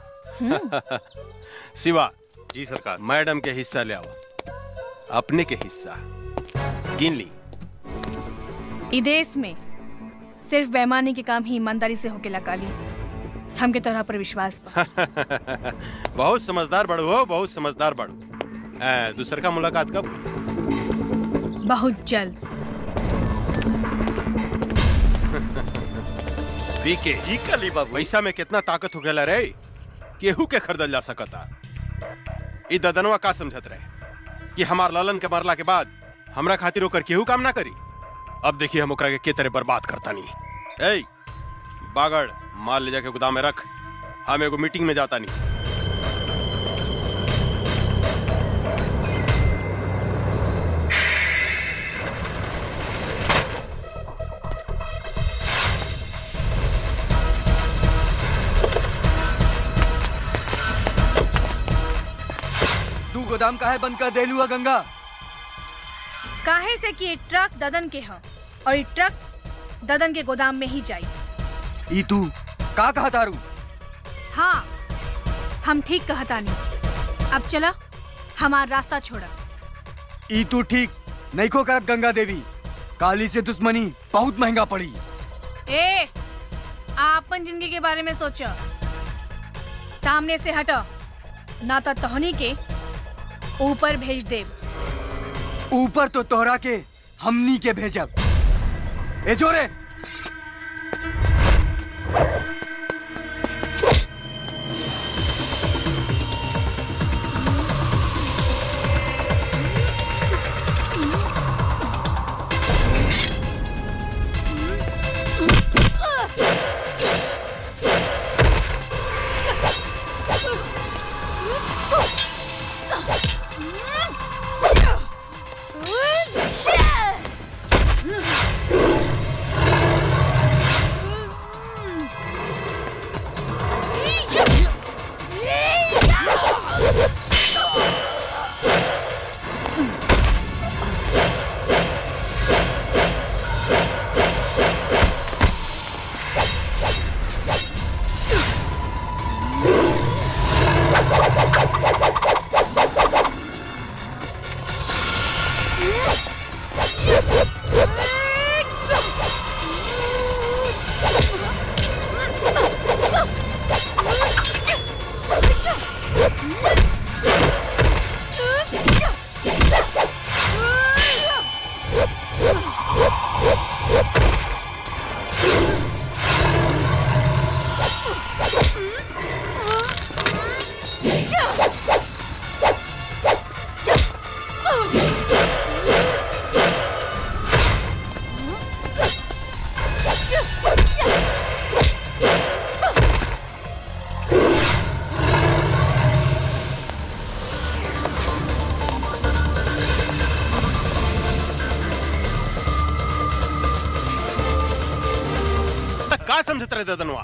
Speaker 8: शिवा
Speaker 9: जी सरकार।
Speaker 8: मैडम के हिस्सा ले आओ, अपने के हिस्सा गिन ली।
Speaker 2: ई देश में सिर्फ बेईमानी के काम ही ईमानदारी से होकेला काली, हमके तोहरा पर विश्वास बा।
Speaker 8: बहुत समझदार बड़ू हो, बहुत समझदार बड़ू। दूसर का मुलाकात कब हुई?
Speaker 2: बहुत जल्द।
Speaker 8: पीके
Speaker 6: जी काली बाबू,
Speaker 8: पैसा में कितना ताकत हो गया रे, केहू के खरीदल जा सकता। ई ददनवा का समझत रहे कि हमार ललन के मरला के बाद हमरा खातिर ओकर केहू काम ना करी। अब देखिए हम ओकरा के तरह बर्बाद करता नहीं। ए बागड़, माल ले जाके गोदाम में रख, हम एगो मीटिंग में जाता नहीं।
Speaker 1: तू गोदाम काहे बंद कर देलू है गंगा?
Speaker 2: काहे से कि ये ट्रक ददन के ह और ये ट्रक ददन के गोदाम में ही जाई।
Speaker 1: ई तू का कहा तारू?
Speaker 2: हाँ, हम ठीक कहतानी। अब चला, हमार रास्ता छोड़ा।
Speaker 1: ई तू ठीक नहीं को करत गंगा देवी, काली से दुश्मनी बहुत महंगा पड़ी।
Speaker 2: ए, आपन जिंदगी के बारे में सोचो, सामने से हटो, ना तो तोहनी के ऊपर भेज दे।
Speaker 1: ऊपर तो तोहरा के हमनी के भेजब। ए जोरे,
Speaker 8: चाहत रहे ददनवा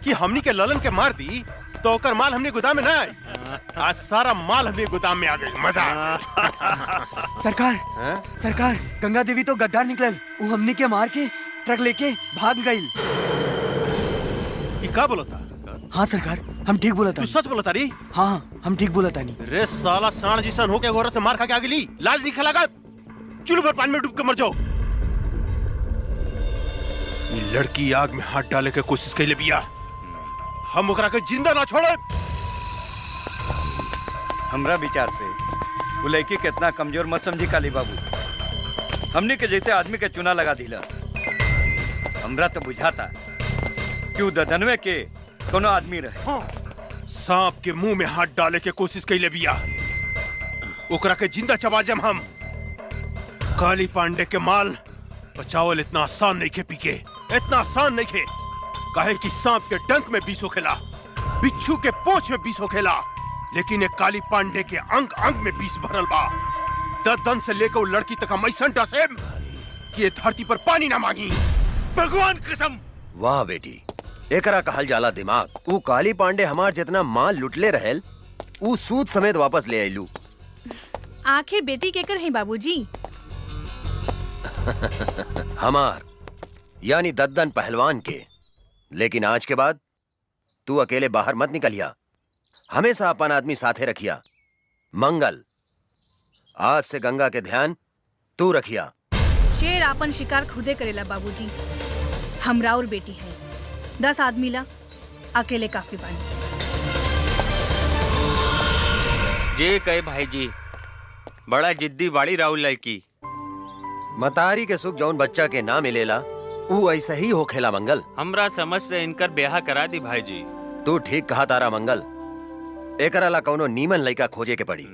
Speaker 8: कि हमनी के ललन के मार दी तो ओकर माल हमने गोदाम में ना आई। आज सारा माल हमने गोदाम में आ गई। मजा
Speaker 6: सरकार सरकार गंगा देवी तो गद्दार निकलल, वो हमने के मार के ट्रक लेके भाग गई।
Speaker 8: ये का बोलता?
Speaker 6: हाँ सरकार, हम ठीक बोला था।
Speaker 8: तू सच बोलता री?
Speaker 6: हाँ हम ठीक बोला था। नहीं
Speaker 8: रे साला सांड जिसन होके गोरा से मार खा के आ गेली, लाज नहीं खलागा। चुल्लू भर पानी में डूब के मर जाओ। ये लड़की आग में हाथ डाले के कोशिश कैले बिया, हम ओकरा के जिंदा ना छोड़े।
Speaker 6: हमरा विचार से वो लड़की कितना कमजोर मत समझी काली बाबू। हमने के जैसे आदमी के चुना लगा दिला। हमरा तो बुझाता कि वो ददनवे के कोनो आदमी रहे।
Speaker 8: सांप के मुंह में हाथ डाले के कोशिश कैले बिया, ओकरा के जिंदा चबा जम हम। काली पांडे के माल बचावल इतना आसान नहीं खे पीके, इतना आसान नहीं खे। काहे कि सांप के डंक में विष होखेला, बिच्छू के पोंछ में विष होखेला, लेकिन एक काली पांडे के अंग अंग में विष भरल बा। ददन से लेकर वो लड़की तक हम ऐसा डसेम कि ये धरती पर पानी ना मांगी। भगवान कसम।
Speaker 10: वाह बेटी, एकरा कहल जाला दिमाग। ऊ काली पांडे हमार जितना माल लुटले रहेल, ऊ सूद समेत वापस ले आइलू।
Speaker 2: आखिर बेटी केकर है बाबूजी?
Speaker 10: हमार यानी दद्दन पहलवान के। लेकिन आज के बाद तू अकेले बाहर मत निकलिया, हमेशा अपन आदमी साथे रखिया। मंगल, आज से गंगा के ध्यान तू रखिया।
Speaker 2: शेर आपन शिकार खुदे करेला बाबूजी। हमरा और बेटी है, 10 आदमी ला अकेले काफी बानी।
Speaker 9: जे कहे भाई जी, बड़ा जिद्दी बाड़ी राहुल लड़की।
Speaker 10: मतारी के सुख जौन बच्चा के ना मिलेला, ऊ ऐसा ही होखेला मंगल।
Speaker 9: हमरा समझ से इनकर ब्याह करा दी भाई जी।
Speaker 10: तू ठीक कहा तारा मंगल, एकरा ला कौनो नीमन लइका खोजे के पड़ी।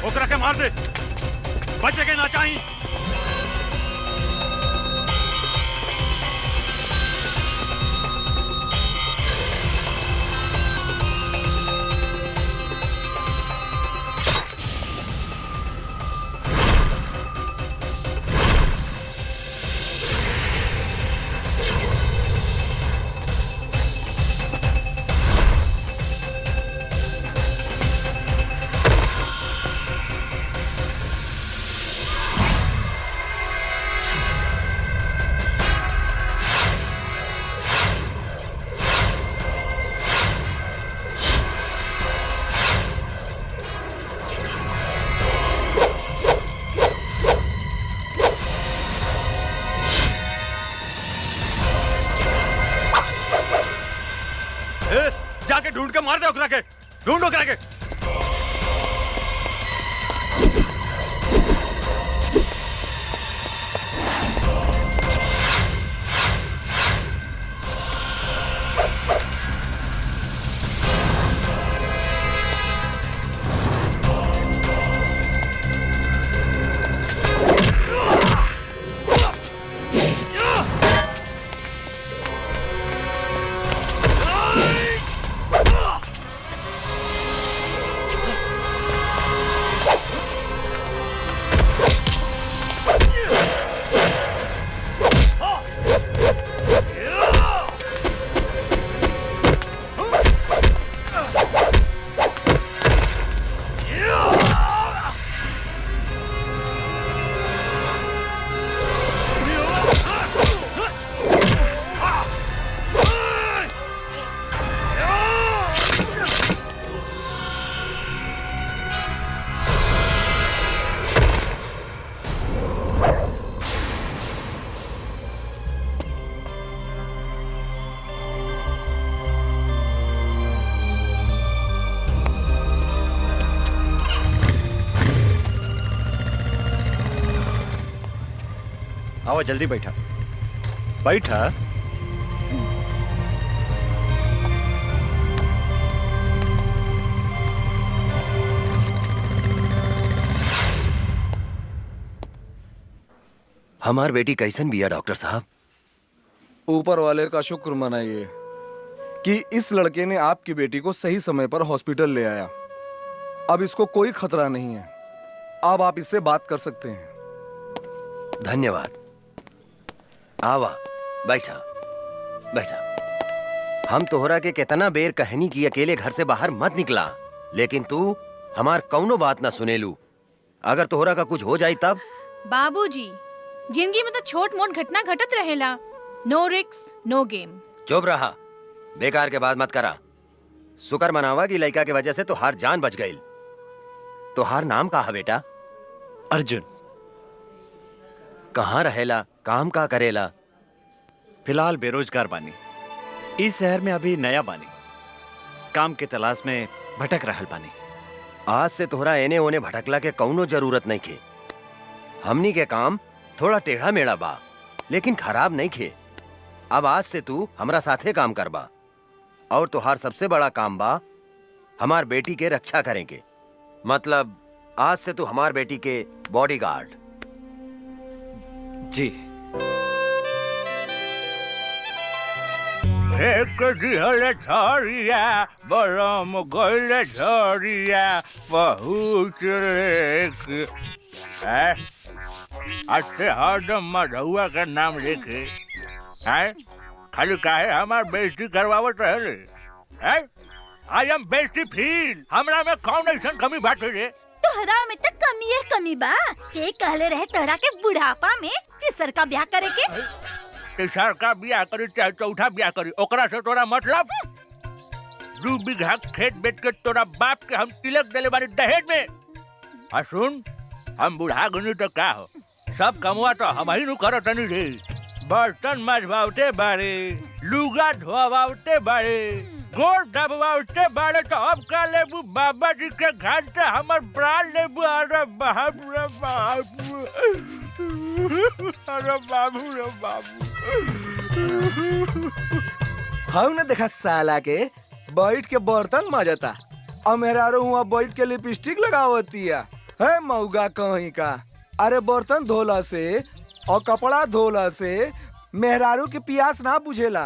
Speaker 9: ओकरा के मार दे, बचे के ना चाहिए। जाके ढूंढ के मार दे ओकरा के, ढूंढ ओकरा के।
Speaker 3: आवा जल्दी बैठा बैठा।
Speaker 10: हमार बेटी कैसन बिया डॉक्टर साहब?
Speaker 11: ऊपर वाले का शुक्र मनाइए कि इस लड़के ने आपकी बेटी को सही समय पर हॉस्पिटल ले आया। अब इसको कोई खतरा नहीं है। अब आप इससे बात कर सकते हैं।
Speaker 10: धन्यवाद। आवा बैठा बैठा। हम तोहरा के कितना बेर कहनी कि अकेले घर से बाहर मत निकला, लेकिन तू हमार कौनो बात ना सुनेलू। अगर तोहरा का कुछ हो जाई तब?
Speaker 2: बाबूजी, जिंदगी में तो छोट मोट घटना घटत रहेला। नो रिस्क नो गेम।
Speaker 10: चुप रहा, बेकार के बात मत करा। शुक्र मनावा कि लड़का की वजह से तोहार जान बच गई। तोहार नाम का है बेटा?
Speaker 3: अर्जुन।
Speaker 10: कहाँ रहेला, काम का करेला?
Speaker 3: फिलहाल बेरोजगार बानी। इस शहर में अभी नया बानी, काम के तलाश में भटक रहल बानी।
Speaker 10: आज से तोहरा एने ओने भटकला के कौनो जरूरत नहीं खे। हमनी के काम थोड़ा टेढ़ा मेढ़ा बा, लेकिन खराब नहीं खे। अब आज से तू हमरा साथे काम करबा, और तोहार सबसे बड़ा काम बा हमार बेटी के रक्षा करेंगे। मतलब आज से तू हमार बेटी के बॉडीगार्ड।
Speaker 3: जी।
Speaker 12: एक दिहल झरिया बरम गइल झरिया बहुत लेके अच्छे हरदम मधुआ का नाम लेके हैं खाली काहे हमार बेइज्जती करवावत रहले हैं। आई एम बेइज्जती फील। हमरा में कौन ऐसन कमी बाटे रे?
Speaker 2: तोहरा में तो कमी है कमी बा। के कहले रहे तोहरा के बुढ़ापा में तीसर का ब्याह करे के?
Speaker 12: तीसर का ब्याह करी चाहे चौथा ब्याह करी, ओकरा से तोरा मतलब? 2 बीघा खेत बेच के तोरा बाप के हम तिलक देले बानी दहेज में। आ सुन, हम बुढ़ा गनी तो का हो, सब कमवा तो हम ही नु करत नहीं रे। बर्तन मजवावते बारे, लुगा धोवावते बारे, गोड़ दबवावते बारे, तो अब का लेबू बाबा जी के घर से हमर प्राण लेबू। अरे बाप रे बाप, अरे बाबू रे बाबू।
Speaker 11: हम ने देखा साला के बैठ के बर्तन माजता, और मेहरारू हुआ बैठ के लिपस्टिक लगावतिया है मऊगा कहीं का। अरे बर्तन धोला से और कपड़ा धोला से मेहरारू के प्यास ना बुझेला,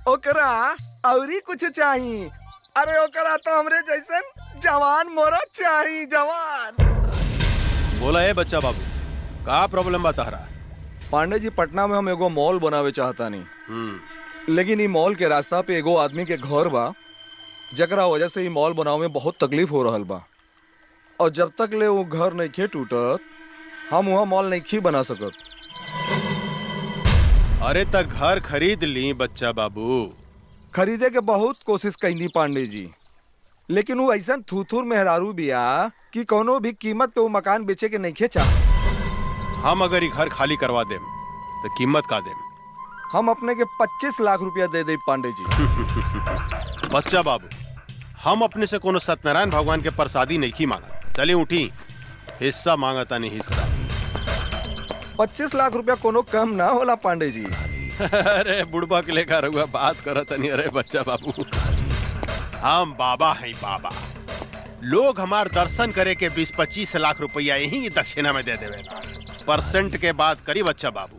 Speaker 11: ओकरा औरी कुछ चाहिए। अरे ओकरा तो हमरे जैसन जवान मोरा चाहिए, जवान।
Speaker 8: बोला है बच्चा बाबू, का प्रॉब्लम बता रहा?
Speaker 11: पांडे जी, पटना में हम एगो मॉल बनावे चाहता नहीं, लेकिन ई मॉल के रास्ता पे एगो आदमी के घर बा, जकरा वजह से ई मॉल बनावे में बहुत तकलीफ हो रहल बा। और जब तक ले वो घर नहीं खे टूटत, हम वहाँ मॉल नहीं खी बना सकत।
Speaker 8: अरे तक घर खरीद ली बच्चा बाबू।
Speaker 11: खरीदे के बहुत कोशिश कैनी पांडे जी, लेकिन वो ऐसा थूथूर मेहरारू बिया कि कोनो भी कीमत पे वो मकान बेचे के नहीं खे चाह।
Speaker 8: हम अगर ये घर खाली करवा देम तो कीमत का देम?
Speaker 11: हम अपने के 25 लाख रुपया दे दे पांडे जी।
Speaker 8: बच्चा बाबू, हम अपने से कोनो सत्यनारायण भगवान के प्रसादी नहीं की मांगा। चले उठी, हिस्सा मांगता नहीं हिस्सा।
Speaker 11: 25 लाख रुपया कोनो कम ना होला पांडे जी।
Speaker 8: अरे बुढ़बा के लेकर हुआ बात करत नहीं। अरे बच्चा बाबू, हम बाबा हैं बाबा। लोग हमार दर्शन करे के 20-25 लाख रुपया यही दक्षिणा में दे देवे। परसेंट के बात करी बच्चा बाबू।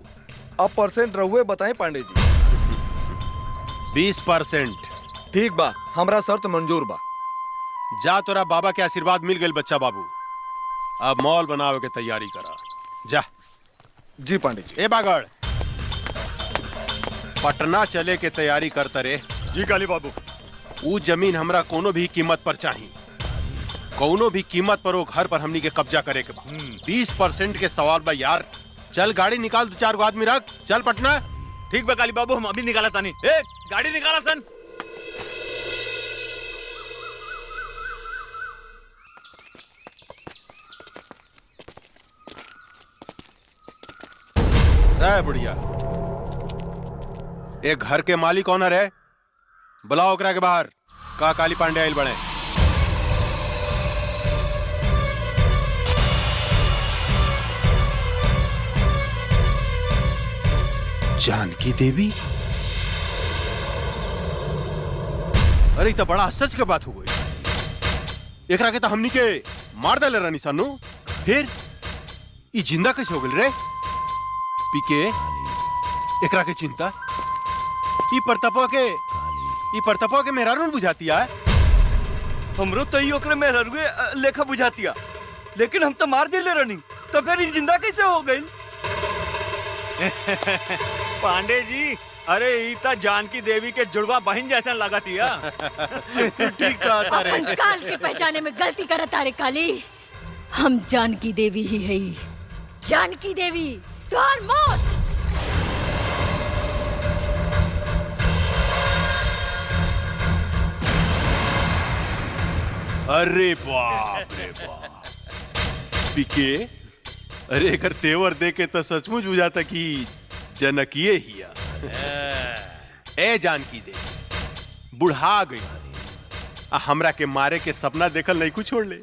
Speaker 11: अब परसेंट रहुए बताएं पांडे जी।
Speaker 8: 20%।
Speaker 11: ठीक बा, हमरा शर्त मंजूर बा।
Speaker 8: जा, तोरा बाबा के आशीर्वाद मिल गए बच्चा बाबू। अब मॉल बनावे के तैयारी करा जा।
Speaker 11: जी पांडे जी।
Speaker 8: ए बागड़, पटना चले के तैयारी करता रे।
Speaker 9: जी काली बाबू।
Speaker 8: वो जमीन हमरा कोनो भी कीमत पर चाहिए। कोनो भी कीमत पर वो घर पर हमनी के कब्जा करे के बा। 20% के सवाल बा यार। चल गाड़ी निकाल, 2-4 आदमी रख, चल पटना।
Speaker 9: ठीक बा काली बाबू, हम अभी निकाला तानी। ए गाड़ी निकाला सन।
Speaker 8: रे बुढ़िया, एक घर के मालिक कौन है? बुलाओ ओकरा के बाहर। का काली पांडे आइल बने? जानकी देवी? अरे तो बड़ा सच के बात हो गई। एकरा के तो हमनी के मार डाले रानी सानू, फिर ई जिंदा कैसे हो गई रे? पीके एकरा के चिंता ई परतपा के मेहरारून बुझाती है।
Speaker 6: हमरो तो ई ओकरे मेहरुए लेखा बुझातिया, लेकिन हम तो मार दिले रहनी, तो फिर ई जिंदा कैसे हो गई?
Speaker 9: पांडे जी, अरे ईता जानकी देवी के जुड़वा बहन जैसा लगतिया।
Speaker 8: ठीक कहता रे।
Speaker 4: अपन काल के पहचाने में गलती करत तारे काली। हम जानकी देवी ही है। जानकी देवी तोहर मौत।
Speaker 8: अरे बाप रे बाप, पीके अरे एकर तेवर देके तो सचमुच बुझाता कि जनकिए हिया। ए जानकी देवी बुढ़ा गई, हमरा के मारे के सपना देखल नहीं कुछ छोड़ ले।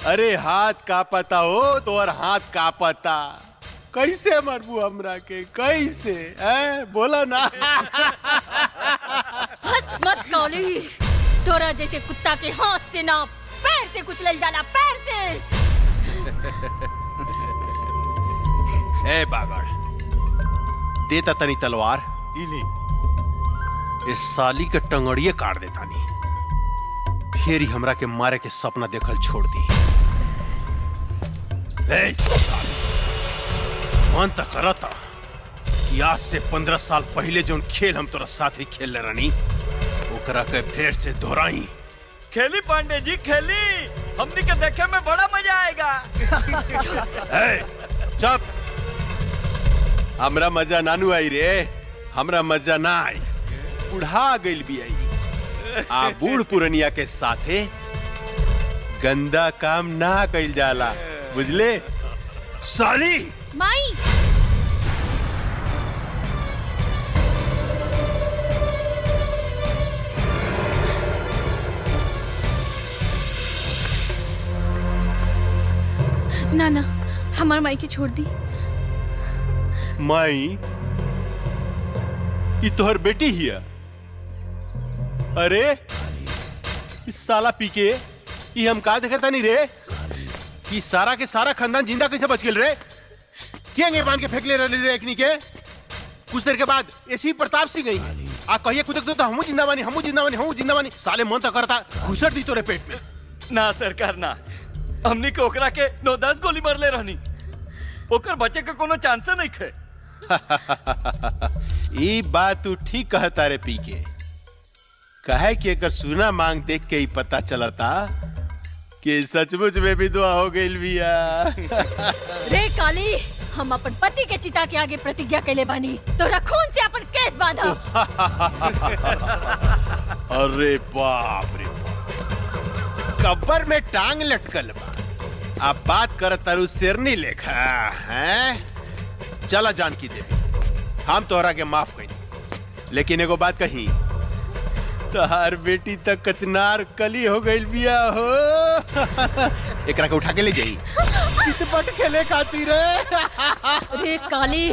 Speaker 8: अरे हाथ का पता हो तो और हाथ का पता, कैसे मरबू हमरा के, कैसे? बोला ना।
Speaker 4: हंस मत काली, तोरा जैसे कुत्ता के हाथ से ना पैर से कुचल जाला, पैर से।
Speaker 8: ए बागड़, देता तनी तलवार, इस साली के टंगड़िए काट देता नी, फिर ही हमरा के मारे के सपना देखल छोड़ दी। मन तक करता कि आज से 15 साल पहले जो खेल हम तोरा साथ ही खेल रही, ओकरा के फिर से दोहराई।
Speaker 6: खेली पांडे जी, खेली, हमनी के देखे में बड़ा मजा आएगा।
Speaker 8: चुप, हमरा मजा नानू आई रे, हमरा मजा ना आई, बुढ़ा गइल भी आई। आ बूढ़ पुरनिया के साथे गंदा काम ना कइल जाला, बुझले? साली
Speaker 4: माई
Speaker 2: ना ना, हमार माई के छोड़ दी।
Speaker 8: माई ये तोहर बेटी हिया? अरे इस साला पीके ये हम का देखता नहीं रे कि सारा के सारा खानदान जिंदा कैसे बच गेल रे? क्या बांध के फेंक ले रहे रे एकनी के? कुछ देर के बाद ऐसी प्रताप सिंह गई आ कहिए खुद तो हमू जिंदा बानी, हमू जिंदा बानी, हमू जिंदा बानी। साले मन तो करता घुसट दी तोरे पेट में।
Speaker 6: ना सरकार ना, हमनी के ओकरा के 9-10 गोली मार ले रहनी, ओकर बचे के कोनो चांस नहीं खे।
Speaker 8: ये बात तू ठीक कहता रे पीके, कहे कि एकर सुना मांग देख के ही पता चलता कि सचमुच में भी दुआ हो गई बिया।
Speaker 4: रे काली, हम अपन पति के चिता के आगे प्रतिज्ञा कैले बानी, तोरा खून से अपन केस बांधा।
Speaker 8: अरे बाप रे, कब्र में टांग लटकल बा, अब बात कर तारू शेरनी लेखा हैं? चला जानकी देवी, हम तोहरा के माफ कही, लेकिन एगो बात कही, तोहार बेटी तक कचनार कली हो गई बिया हो। एकरा के उठा के ले जाई चितपट खेले खातिर।
Speaker 4: रे काली,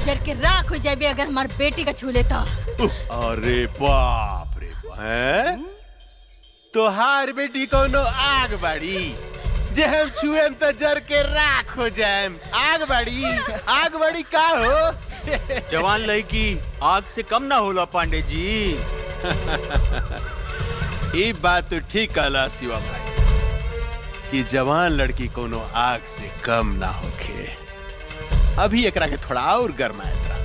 Speaker 4: जर के राख हो जाबे अगर हमार बेटी का छू लेता।
Speaker 8: अरे बाप रे बाप, तोहार बेटी कोनो आग बाड़ी, जे हम छुएम तो जर के राख हो जाएम। आग बाड़ी का हो?
Speaker 9: जवान लड़की आग से कम ना होला पांडे जी।
Speaker 8: ये बात तो ठीक कहला शिवा भाई कि जवान लड़की कोनो आग से कम ना होखे। अभी एकरा के थोड़ा और गरमाएगा,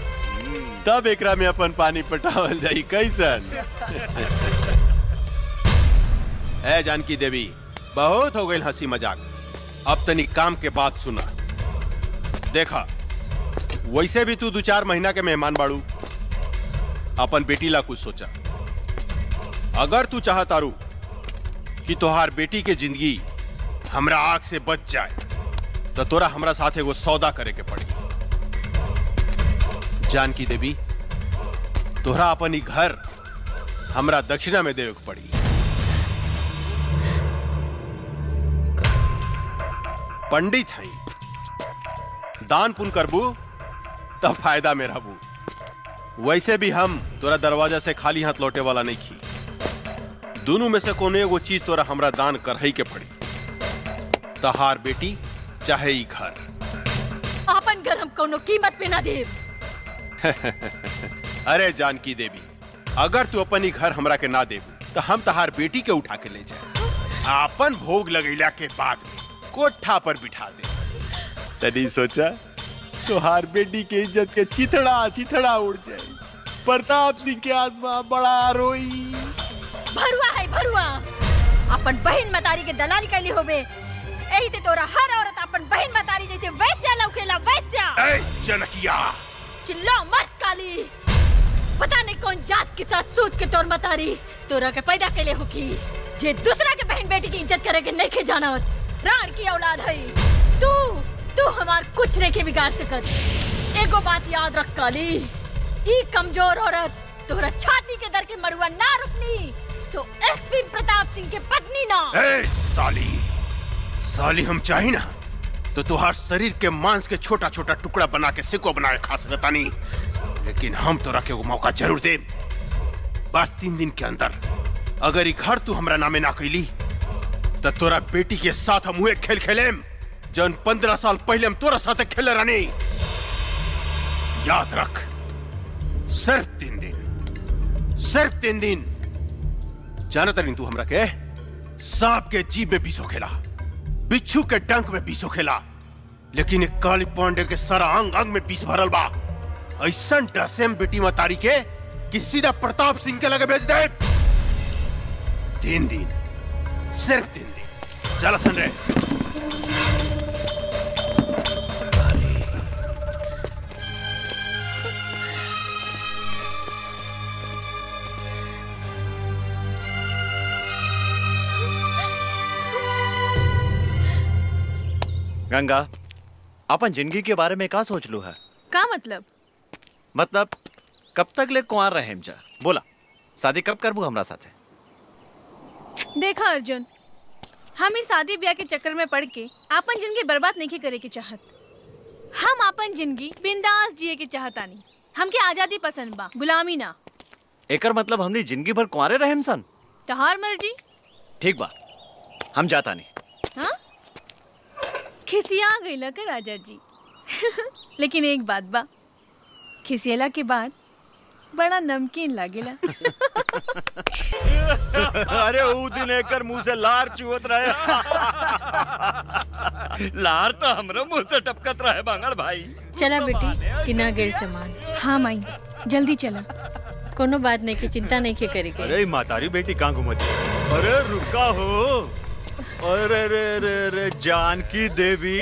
Speaker 8: तब एकरा में अपन पानी पटावल जाई कैसन। है जानकी देवी, बहुत हो गई हंसी मजाक, अब तनी काम के बात सुना। देखा, वैसे भी तू 2-4 महीना के मेहमान बाड़ू, अपन बेटी ला कुछ सोचा। अगर तू चाहतारू कि तोहार बेटी के जिंदगी हमरा आग से बच जाए, तो तोरा हमरा साथ एगो सौदा करे के पड़ी। जानकी देवी, तोहरा अपन ही घर हमरा दक्षिणा में देवे के पड़ी। पंडित हैं, दान पुण्य करबू तब फायदा में रहबू। वैसे भी हम तोरा दरवाजा से खाली हाथ लौटे वाला नहीं खी। दोनों में से कोनो एगो चीज तोरा हमरा दान करही के पड़ी। तहार बेटी चाहे ई घर।
Speaker 4: अपन घर हम कोनो कीमत पे ना देब।
Speaker 8: अरे जानकी देवी, अगर तू अपन ही घर हमरा के ना देबू तो हम तहार बेटी के उठा के ले जाए, अपन भोग लगैला के बाद में कोठा पर बिठा दे। तनी सोचा तुहार बेटी के इज्जत के चिथड़ा चिथड़ा उड़ जाए। प्रताप सिंह के आत्मा बड़ा रोई।
Speaker 4: भरुआ है भरुआ, अपन बहन मतारी के दलाली कैली होबे। यही से तोरा हर औरत अपन बहन मतारी जैसे वैस्या लौकेला वैस्या।
Speaker 8: ए जनकिया,
Speaker 4: चिल्ला मत काली। पता नहीं कौन जात के साथ सोच के तोर मतारी तोरा के पैदा कैले होकी, जे दूसरा के बहन बेटी की इज्जत करे के नहीं खे जानत। राण की औलाद है तू हमार कुछ नहीं के बिगाड़ सकत। एगो बात याद रख काली, ई कमजोर औरत तोरा छाती के दर के मरुआ ना रुकनी तो एसपी प्रताप सिंह के पत्नी ना।
Speaker 8: ए साली हम चाही ना तो तुहार शरीर के मांस के छोटा छोटा टुकड़ा बना के सिको बना के खा सकता नहीं, लेकिन हम तोरा के वो मौका जरूर दे। बस 3 दिन के अंदर अगर ई घर तू हमरा नामे ना कैली तो तोरा बेटी के साथ हम हुए खेल खेलेम जौन 15 साल पहले हम तोरा साथ खेले रहनी। याद रख, सिर्फ 3 दिन। जानता नहीं तू हमरा के सांप के जीभ में बीसो खेला, बिच्छू के डंक में बीसो खेला, लेकिन एक काली पांडे के सारा अंग अंग में बीस भरल बा। ऐसा डसेम बेटी मतारी के कि सीधा प्रताप सिंह के लगे भेज दे। 3 दिन, सिर्फ 3 दिन। चला सन रे।
Speaker 3: गंगा, अपन जिंदगी के बारे में का सोच लू है?
Speaker 2: का मतलब
Speaker 3: कब तक ले कुंवार रहे जा? बोला, शादी कब करबू हमरा साथे?
Speaker 2: देखा अर्जुन, हम इस शादी ब्याह के चक्कर में पड़ के अपन जिंदगी बर्बाद नहीं करे के चाहत। हम अपन जिंदगी बिंदास जिए के चाहतानी। हमके आजादी पसंद बा, गुलामी ना।
Speaker 3: एकर मतलब हमनी जिंदगी भर कुंवारे रहेम सन?
Speaker 2: तहार मर्जी।
Speaker 3: ठीक बा, हम जाता नहीं।
Speaker 2: हाँ? खिसिया गईला का राजा जी। लेकिन एक बात बा, खिसियला के बाद बड़ा नमकीन लागेला।
Speaker 9: अरे ऊ दिन एकर मुंह से लार चुवत रहे।
Speaker 12: लार तो हमरो मुंह से टपकत रहे बांगड़ भाई।
Speaker 4: चला बेटी, किना गेल सामान।
Speaker 2: हाँ माई, जल्दी चला।
Speaker 4: कोनो बात नहीं की चिंता नहीं के करेगी।
Speaker 9: अरे मातारी बेटी कहाँ घूमती? अरे रुका हो। अरे रे रे रे जानकी देवी,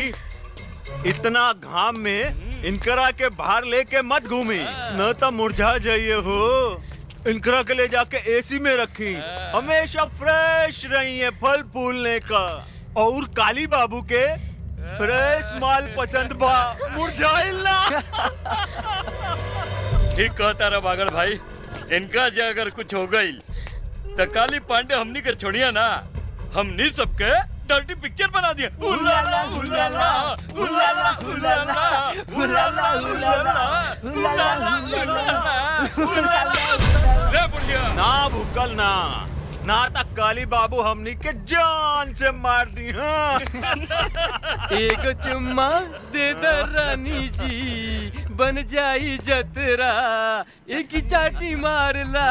Speaker 9: इतना घाम में इनकरा के बाहर लेके मत घूमी, न तो मुरझा जाइए हो। इनकरा के ले जाके एसी में रखी, हमेशा फ्रेश रही है फल फूलने का। और काली बाबू के फ्रेश माल पसंद बा, मुरझाइल ना।
Speaker 12: ठीक कहता रहा बागड़ भाई, इनका जो अगर कुछ हो गई तो काली पांडे हमनी कर छोड़िया ना, हमनी सबके डर्टी पिक्चर बना दिया। उलाला उलाला उलाला उलाला उलाला उलाला उलाला। रे बुढ़िया,
Speaker 9: ना भूकल ना तक काली बाबू हमनी के जान से मार दी। हाँ।
Speaker 7: एक चुम्मा दे दे रानी जी, बन जाई जतरा। एक ही चाटी मारला,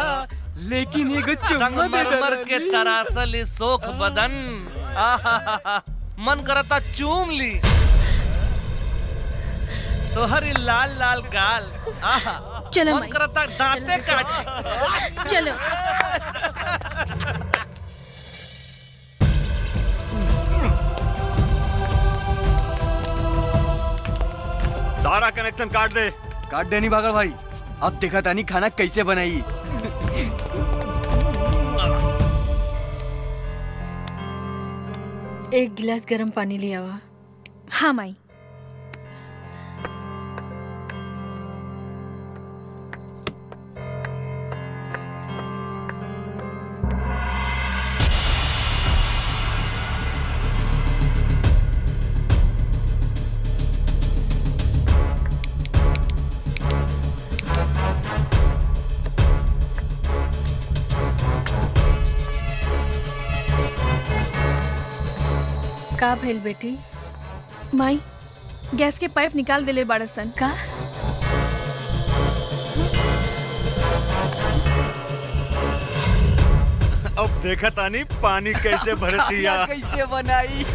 Speaker 7: लेकिन एगो चुम्मा दे दे रानी।
Speaker 13: के तरासल सोख बदन, मन करता चूम ली तो हरी लाल लाल गाल।
Speaker 2: चलो
Speaker 13: मन करता दांते काट।
Speaker 2: चलो।
Speaker 9: सारा कनेक्शन काट दे।
Speaker 11: काट देनी बागड़ भाई, अब देखा तानी खाना कैसे बनाई।
Speaker 4: एक गिलास गर्म पानी लिया हुआ।
Speaker 2: हाँ माई।
Speaker 4: का भेल बेटी?
Speaker 2: माई गैस के पाइप निकाल देले बाड़सन।
Speaker 4: का?
Speaker 9: अब देखा तानी पानी कैसे भरतिया।
Speaker 7: कैसे बनाई?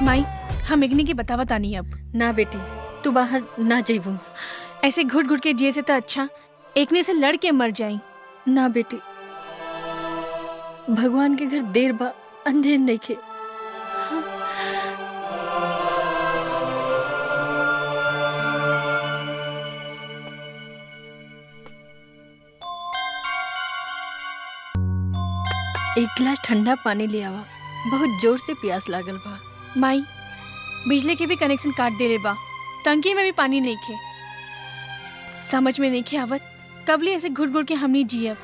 Speaker 2: माई हम इग्नी की बतावा तानी अब।
Speaker 4: ना बेटी, तू बाहर ना जेबू।
Speaker 2: ऐसे घुट घुट के जिए से तो अच्छा एकने से लड़ के मर जाई।
Speaker 4: ना बेटी, भगवान के घर देर बा अंधेर नहीं खे। एक गिलास ठंडा पानी ले आवा, बहुत जोर से प्यास लागल बा।
Speaker 2: माई बिजली के भी कनेक्शन काट देले बा, टंकी में भी पानी नहीं खे। समझ में नहीं खे आवत कबले ऐसे घुट घुट के हमनी जियब।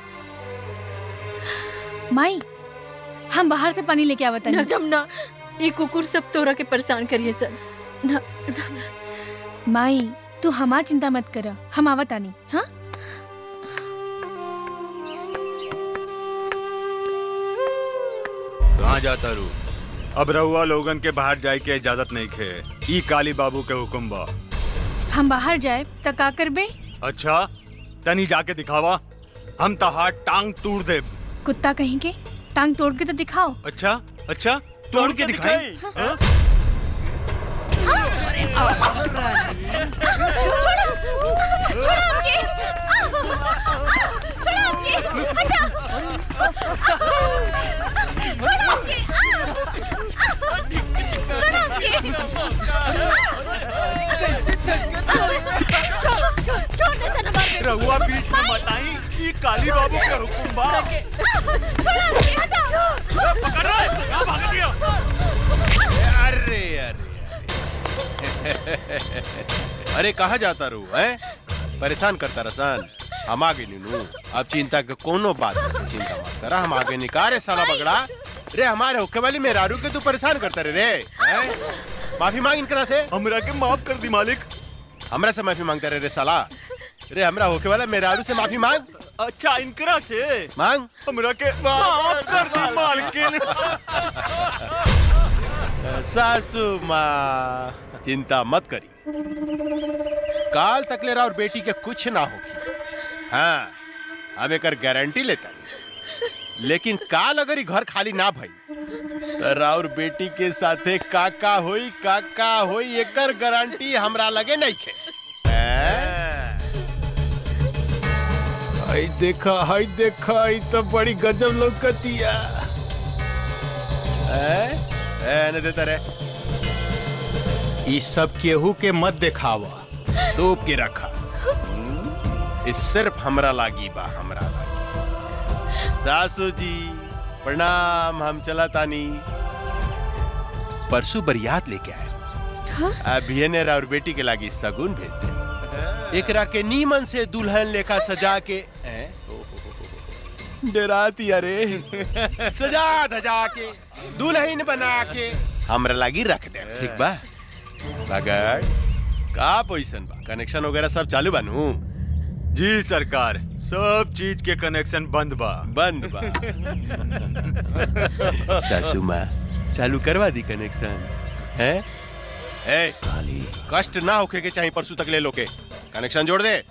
Speaker 2: माई हम बाहर से पानी लेके आवत
Speaker 4: ना जमुना, ये कुकुर सब तोरा के परेशान करिए सर। ना
Speaker 2: माई तू हमार चिंता मत कर, हम आवत आनी। हाँ
Speaker 9: कहाँ जाता रू? अब रहुआ लोगन के बाहर जाए के इजाजत नहीं खे। ई काली बाबू के हुक्म बा।
Speaker 2: हम बाहर जाए त का करबे?
Speaker 9: अच्छा तनी जाके दिखावा, हम तहार टांग तोड़ दे।
Speaker 2: कुत्ता कहीं के टांग तोड़ के तो दिखाओ।
Speaker 9: अच्छा अच्छा तोड़ के दिखाई। हाँ? रहुआ बीच में मत आई, ये काली बाबू के हुक्म बा। पकड़ रहा है, कहाँ भाग गया?
Speaker 8: अरे अरे अरे कहाँ जाता रू है? परेशान करता रसन। हम आगे नीनू, अब चिंता के कोनो बात नहीं, चिंता मत करा, हम आगे निकारे साला बगड़ा। रे हमारे होके वाली मेहरारू के तू परेशान करता रे हैं? माफी मांग इनकरा से।
Speaker 9: हमरा के माफ कर दी मालिक।
Speaker 8: हमरा से माफी मांगता रे साला। रे हमरा होके वाला मेहरारू से माफी मांग।
Speaker 9: अच्छा इनकरा से
Speaker 8: मांग।
Speaker 9: हमरा के माफ कर दी मालकिन।
Speaker 8: सासू माँ चिंता मत करी, काल तक ले रहा और बेटी के कुछ ना होगी। हाँ हम एक गारंटी लेता, लेकिन काल अगर घर खाली ना भई तो राउर बेटी के साथे काका होई एकर गारंटी हमरा लगे नहीं खे। हाय देखा ई तो बड़ी गजब लौकतिया। ने देता रे, इस सब केहू के मत दिखावा, तोप के रखा। इस सिर्फ हमरा लागी बा, हमरा लागी। सासू जी प्रणाम, हम चला तानी। परसों बरियात लेके आए।
Speaker 2: हाँ?
Speaker 8: अभी ने और बेटी के लागी सगुन भेज दे। एकरा के नीमन से दुल्हन लेखा सजा के डराती अरे सजा धजा के दुल्हन बना के हमरा लागी रख दे। ठीक बा? मगर का पोजीशन बा? कनेक्शन वगैरह सब चालू बानू?
Speaker 9: जी सरकार, सब चीज के कनेक्शन बंद बा।
Speaker 8: सासू माँ चालू करवा दी कनेक्शन है? कष्ट ना होके के चाहिए, परसों तक ले लो के कनेक्शन जोड़ दे।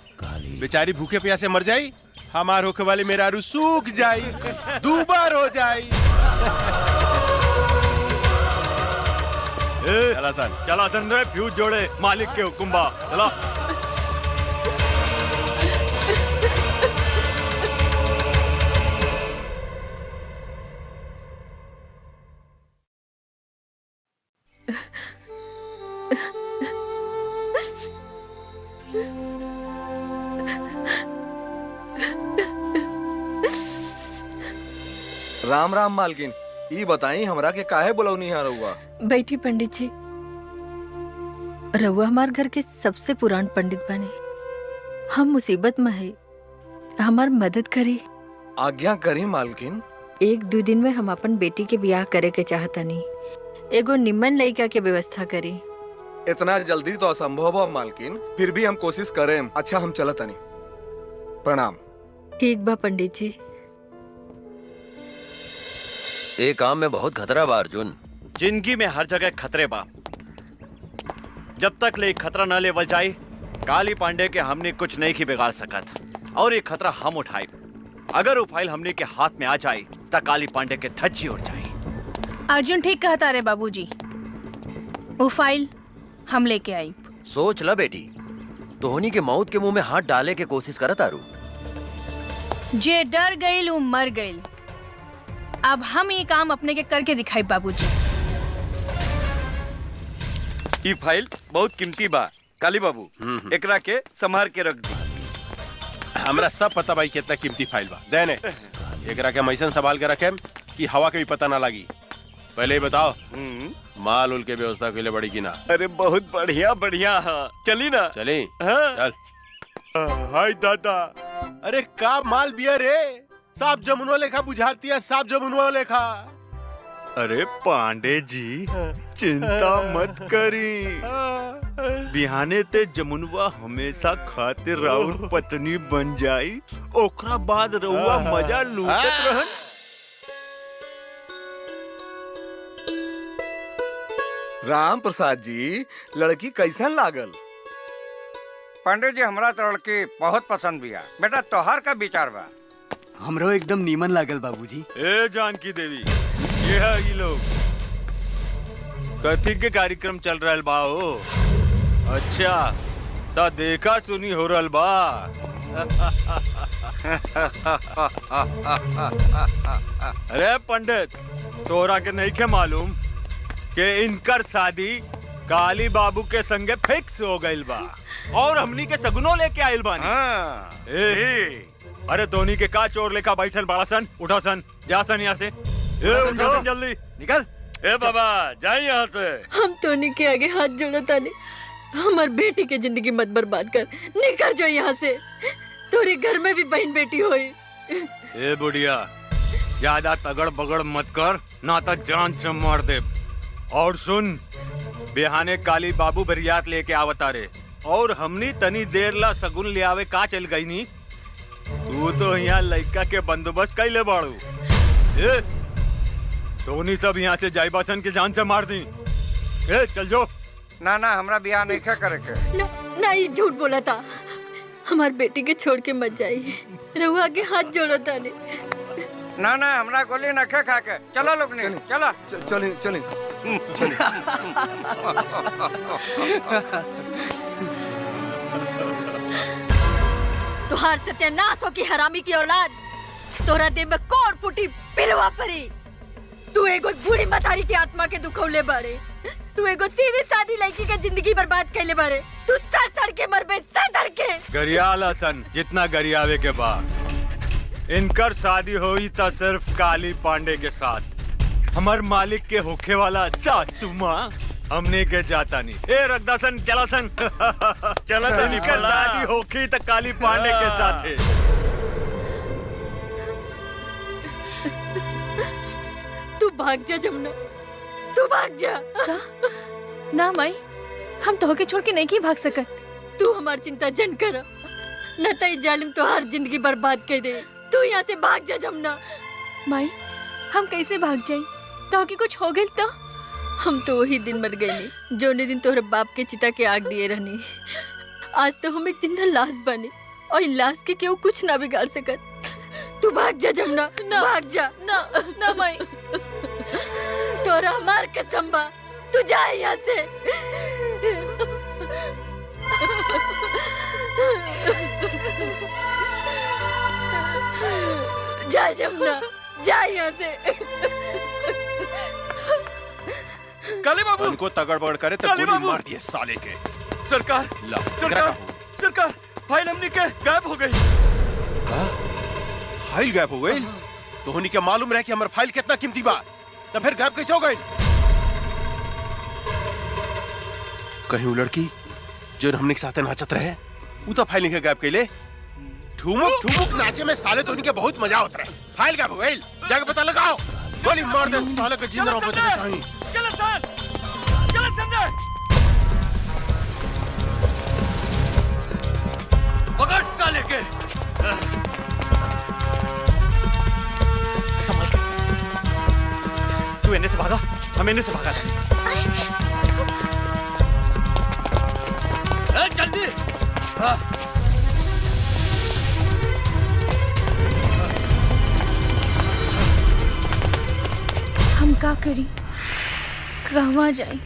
Speaker 8: बेचारी भूखे प्यासे मर जाई, हमार होके वाली मेहरारू सूख जाई, दूबार हो जाई।
Speaker 9: चला सन रे, फ्यूज जोड़े, मालिक के हुक्म बा। चला।
Speaker 11: राम राम मालकिन, ई बताई हमरा के काहे बुलौनी है रउआ?
Speaker 4: बैठी पंडित जी। रउआ हमार घर के सबसे पुरान पंडित बने। हम मुसीबत में है, हमार मदद करी।
Speaker 11: आज्ञा करी मालकिन।
Speaker 4: 1-2 दिन में हम अपन बेटी के ब्याह करे के चाहतनी। एगो निम्मन लड़का के व्यवस्था करी।
Speaker 11: इतना जल्दी तो असंभव हो मालकिन, फिर भी हम कोशिश करें। अच्छा हम चलत तनी। प्रणाम।
Speaker 4: ठीक बा पंडित जी।
Speaker 10: ये काम में बहुत खतरा बा अर्जुन।
Speaker 3: जिंदगी में हर जगह खतरे बा। जब तक ले खतरा न लेवल जाए काली पांडे के हमने कुछ नहीं की बिगाड़ सकत और ये खतरा हम उठाए। अगर वो फाइल हमने के हाथ में आ जाए तो काली पांडे के धज्जी उड़ जाए।
Speaker 2: अर्जुन ठीक कहता रे बाबूजी, वो फाइल हम लेके आई।
Speaker 10: सोच ला बेटी, धोनी के मौत के मुंह में हाथ डाले के कोशिश करत आरू।
Speaker 2: जे डर गईल वो मर गईल। अब हम ये काम अपने के करके दिखाई बाबूजी।
Speaker 6: ई फाइल बहुत कीमती बा काली बाबू, एकरा के संभाल के रख दी।
Speaker 8: हमरा सब पता भाई कितना कीमती फाइल बा। देने एकरा के हम ऐसन संभाल के रखे कि हवा के भी पता ना लगी। पहले ही बताओ माल उल के व्यवस्था के लिए बड़ी की ना।
Speaker 6: अरे बहुत बढ़िया बढ़िया है, चली ना।
Speaker 8: चली
Speaker 6: हाँ।
Speaker 8: चल। हाय दादा, अरे का माल बिया रे, साफ जमुनवा लेखा बुझाती है, साफ जमुनवा लेखा।
Speaker 9: अरे पांडे जी चिंता मत करी, बिहाने ते जमुनवा हमेशा खातिर राउर पत्नी बन जाई, ओकरा बाद रउआ मजा लूटत रहन।
Speaker 11: राम प्रसाद जी, लड़की कैसन लागल?
Speaker 12: पांडे जी हमरा तो लड़की बहुत पसंद बिया। बेटा तोहार का विचार बा?
Speaker 1: हमरो एकदम नीमन लागल बाबूजी।
Speaker 9: ए जानकी देवी, ये है ये लोग कथी के कार्यक्रम चल रहल बा हो? अच्छा ता देखा सुनी हो रहल बा। अरे पंडित, तोरा के नहीं के मालूम के इनकर शादी काली बाबू के संगे फिक्स हो गइल बा और हमनी के सगुनो लेके आइल बानी। अरे धोनी के का चोर लेखा बैठल बड़ा सन, उठा सन, जा सन यहाँ से। उठा सन जल्दी,
Speaker 1: निकल।
Speaker 6: ए बाबा जाए यहाँ से।
Speaker 4: हम धोनी के आगे हाथ जोड़ो तानी, हमार बेटी के जिंदगी मत बर्बाद कर। निकल जाओ यहाँ से, तोरे घर में भी बहन बेटी होई।
Speaker 9: ए बुढ़िया, ज्यादा तगड़ बगड़ मत कर, ना तो जान से मार दे। और सुन, बिहाने काली बाबू बरियात लेके आवता रे और हमनी तनी देर ला सगुन ले आवे का चल गई नी। तू तो यहाँ लड़का के बंदोबस्त कैले बाड़ू। ए धोनी सब यहाँ से जाइबासन के जान से मार दी। ए चल जो।
Speaker 12: ना ना हमरा बियाह नहीं करे के।
Speaker 4: ना ये झूठ बोला था, हमार बेटी के छोड़ के मत जाइए। रहुआ के हाथ जोड़ो तानी।
Speaker 12: ना ना हमरा गोली न खा के चलो लोग ने चला।
Speaker 11: चली चली।
Speaker 4: तुहार सत्यानाश हो की हरामी की औलाद, तोरा देह में कौन फूटी पिलवा परी। तू एगो बूढ़ी मतारी की आत्मा के दुखौले बाड़े, तू एगो सीधी सादी लड़की के जिंदगी बर्बाद कैले बाड़े। तू सड़ सड़ के मरबे, सड़ सड़ के।
Speaker 9: गरियाला सन जितना गरियावे के बाद इनकर शादी हुई था सिर्फ काली पांडे के साथ। हमार मालिक के होखे वाला सासू माँ हमने के जाता नहीं। ए रगदासन चला सन। चला सन, इनकर शादी होखी तो काली पांडे के साथ है।
Speaker 4: तू भाग जा जमुना, तू भाग जा।
Speaker 2: ना माई, हम तो के छोड़ के नहीं की भाग सकत।
Speaker 4: तू हमार चिंता जन कर, न तो जालिम तो हर जिंदगी बर्बाद कर दे। तू यहाँ से भाग जा जमुना।
Speaker 2: माई हम कैसे भाग जाई? तो के कुछ हो गइल तो?
Speaker 4: हम तो वही दिन मर गए जो दिन तोहरे बाप के चिता के आग दिए रहनी। आज तो हम एक जिंदा लाश बने और इन लाश के केहू कुछ ना बिगाड़ सकत। तू भाग जा जमुना, भाग जा।
Speaker 2: ना ना माई,
Speaker 4: तोरा हमार कसम बा, तू जा यहाँ से। जा जमुना, जा यहाँ से।
Speaker 6: काली बाबू
Speaker 8: उनको तगड़ बगड़ करे तो
Speaker 6: काली
Speaker 8: गोली
Speaker 6: बाबू!
Speaker 8: मार दिए साले के।
Speaker 6: सरकार
Speaker 8: ला,
Speaker 6: सरकार सरकार, फाइल हमने के गायब हो गई।
Speaker 8: फाइल गायब हो गई? तो होनी के मालूम रहे कि हमार फाइल कितना कीमती बा, तो फिर गायब कैसे हो गई? कहीं वो लड़की जो हमने के साथ नाचत रहे वो तो फाइल नहीं गायब कैले। ठुमुक ठुमुक नाचे में साले तो उनके बहुत मजा होता रहे। फाइल गायब हो गई, जाके पता लगाओ। गोली मार दे साले के, जिंदा रहो बचने चाहिए।
Speaker 6: चलो सर, चलो संजय, पकड़ साले के।
Speaker 3: हम इन्हें से भागा था।
Speaker 12: जल्दी
Speaker 2: हम का करी, कहवा जाई?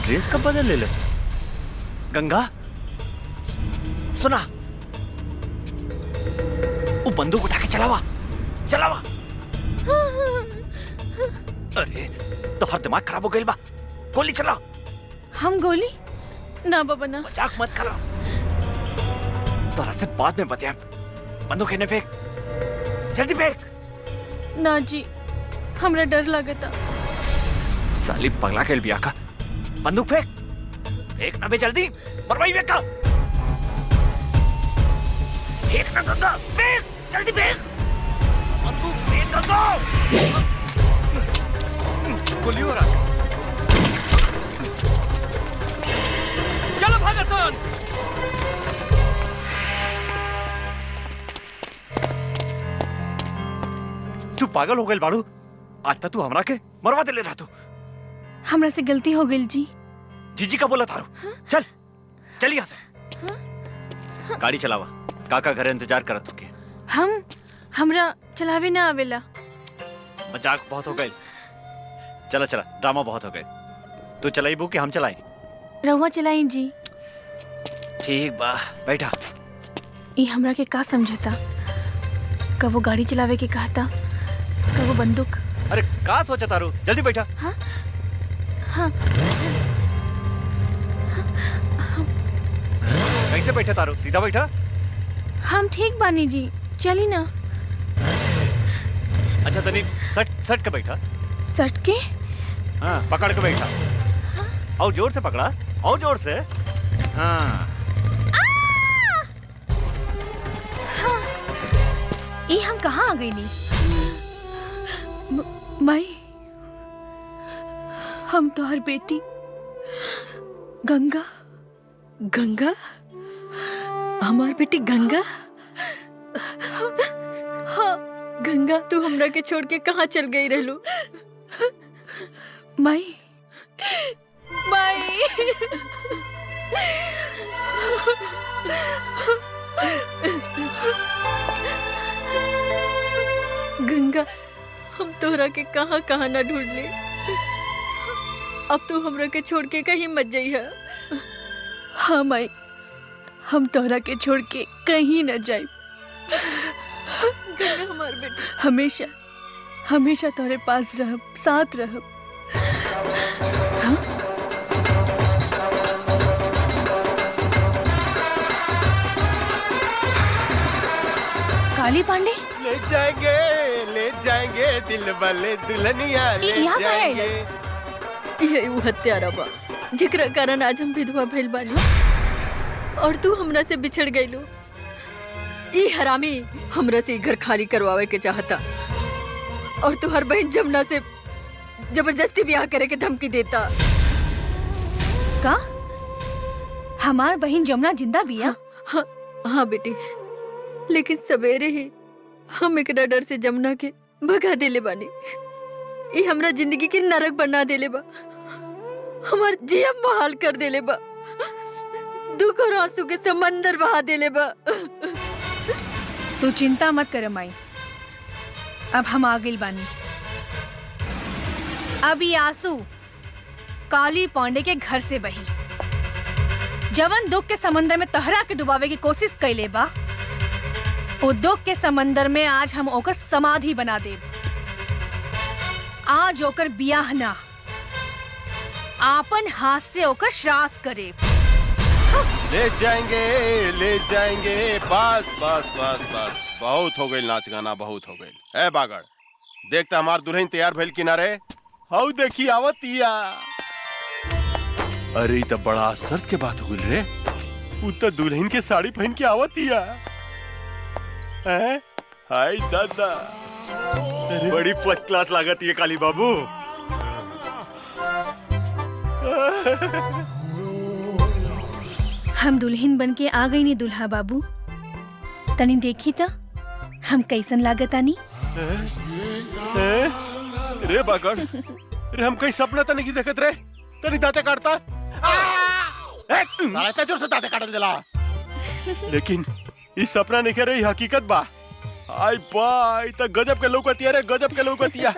Speaker 3: ड्रेस कब बदल ले? गंगा सुना, वो बंदूक उठा के चलावा चलावा। अरे तो हर दिमाग खराब हो गई बा, गोली चलाओ।
Speaker 2: हम गोली ना बाबा ना।
Speaker 3: मजाक मत करो, तोरा से बाद में बताया। बंदूक इन्हें फेंक, जल्दी फेंक।
Speaker 2: ना जी, हमरा डर लगता।
Speaker 3: साली पगला खेल बिया का। बंदूक फेंक, फेंक ना बे जल्दी, मरवाई फेंका। फेंक ना गंगा, फेंक जल्दी फेंक। बंदूक फेंक गंगा। गोली हो रहा।
Speaker 12: चलो भागतन।
Speaker 3: तू पागल हो गई बाड़ू, आज तक तू हमरा के मरवा दे ले रहा तू।
Speaker 2: हमरा से गलती हो गई जी।
Speaker 3: जीजी का बोला थारू। चल चल यहाँ से। गाड़ी चलावा, काका घर इंतजार करत तुके।
Speaker 2: हमरा चलावे ना आवेला।
Speaker 3: मजाक बहुत हो गई, चला चला, ड्रामा बहुत हो गए। तू चलाइबू कि हम चलाई?
Speaker 2: रहुआ चलाई जी।
Speaker 3: ठीक बा, बैठा।
Speaker 2: ये हमरा के का समझता, कबो गाड़ी चलावे के कहता, कबो बंदूक।
Speaker 3: अरे का सोचा तारू, जल्दी बैठा।
Speaker 2: हाँ हाँ।
Speaker 3: कैसे बैठा तारू, सीधा बैठा।
Speaker 2: हम ठीक बानी जी, चली ना।
Speaker 3: अच्छा तनी सट सट के बैठा।
Speaker 2: सट के?
Speaker 3: हाँ पकड़ के बैठा। और जोर से पकड़ा, और जोर से। हाँ
Speaker 2: ये हम कहाँ आ गई नी? माई, हम तो हर बेटी गंगा।
Speaker 4: गंगा? हमार बेटी गंगा?
Speaker 2: हाँ
Speaker 4: गंगा, तू हमरा के छोड़ के कहाँ चल गई रहलू?
Speaker 2: माई माई
Speaker 4: गंगा, हम तोहरा के कहाँ कहाँ ना ढूंढ ले। अब तू हमरा के छोड़ के कहीं मत जाइहा।
Speaker 2: हाँ माई, हम तोहरा के छोड़ के कहीं न जाए।
Speaker 4: गंगा हमार बेटी,
Speaker 2: हमेशा हमेशा तोरे पास रहब, साथ रहब। हाँ? काली पांडे
Speaker 8: ले जाएंगे दिल वाले दुल्हनिया ले
Speaker 2: यहाँ का है?
Speaker 8: जाएंगे।
Speaker 4: यही वो हत्यारा बा जेकरा कारण आज हम विधवा भइल बानी और तू हमरा से बिछड़ गइलू। ई हरामी हमरा से घर खाली करवावे के चाहता और तू हर बहन जमुना से जबरदस्ती ब्याह करे के धमकी देता।
Speaker 2: का हमार बहन जमुना जिंदा बिया?
Speaker 4: हाँ बेटी, लेकिन सवेरे ही हम एक डर से जमुना के भगा देले बानी। ये हमरा जिंदगी के नरक बना देले बा, हमार जिया महाल कर देले बा, दुख और आंसू के समंदर बहा देले बा।
Speaker 2: तू चिंता मत कर माई, अब हम आ गइल बानी। अब ये आंसू काली पांडे के घर से बही। जवन दुख के समंदर में तहरा के डुबावे की कोशिश कैले बा, वो दुख के समंदर में आज हम ओकर समाधि बना देब। आज ओकर बियाह ना, आपन हाथ से ओकर श्राद्ध करे।
Speaker 8: ले जाएंगे बस बस बस बस। बहुत हो गई नाच गाना, बहुत हो गई। ए बागड़, देखता हमार दुल्हन तैयार भइल किनारे। हाउ देखी आवतिया। अरे तो बड़ा आश्चर्य के बात हो गई रे। उ तो दुल्हन के साड़ी पहन के आवतिया। हाय दादा,
Speaker 9: बड़ी फर्स्ट क्लास लागत ये काली बाबू।
Speaker 2: हम दुल्हन बन के आ गई नी दुल्हा बाबू। तनी देखी था हम कैसन लागत आनी।
Speaker 8: रे बागड़, रे हम कहीं सपना तो नहीं देखत रे। तनी दांते काटता। साला जोर से दांते काटल देला। लेकिन इस सपना नहीं करे, हकीकत बा। आई बाई तो गजब के लौकतिया रे, गजब के लौकतिया।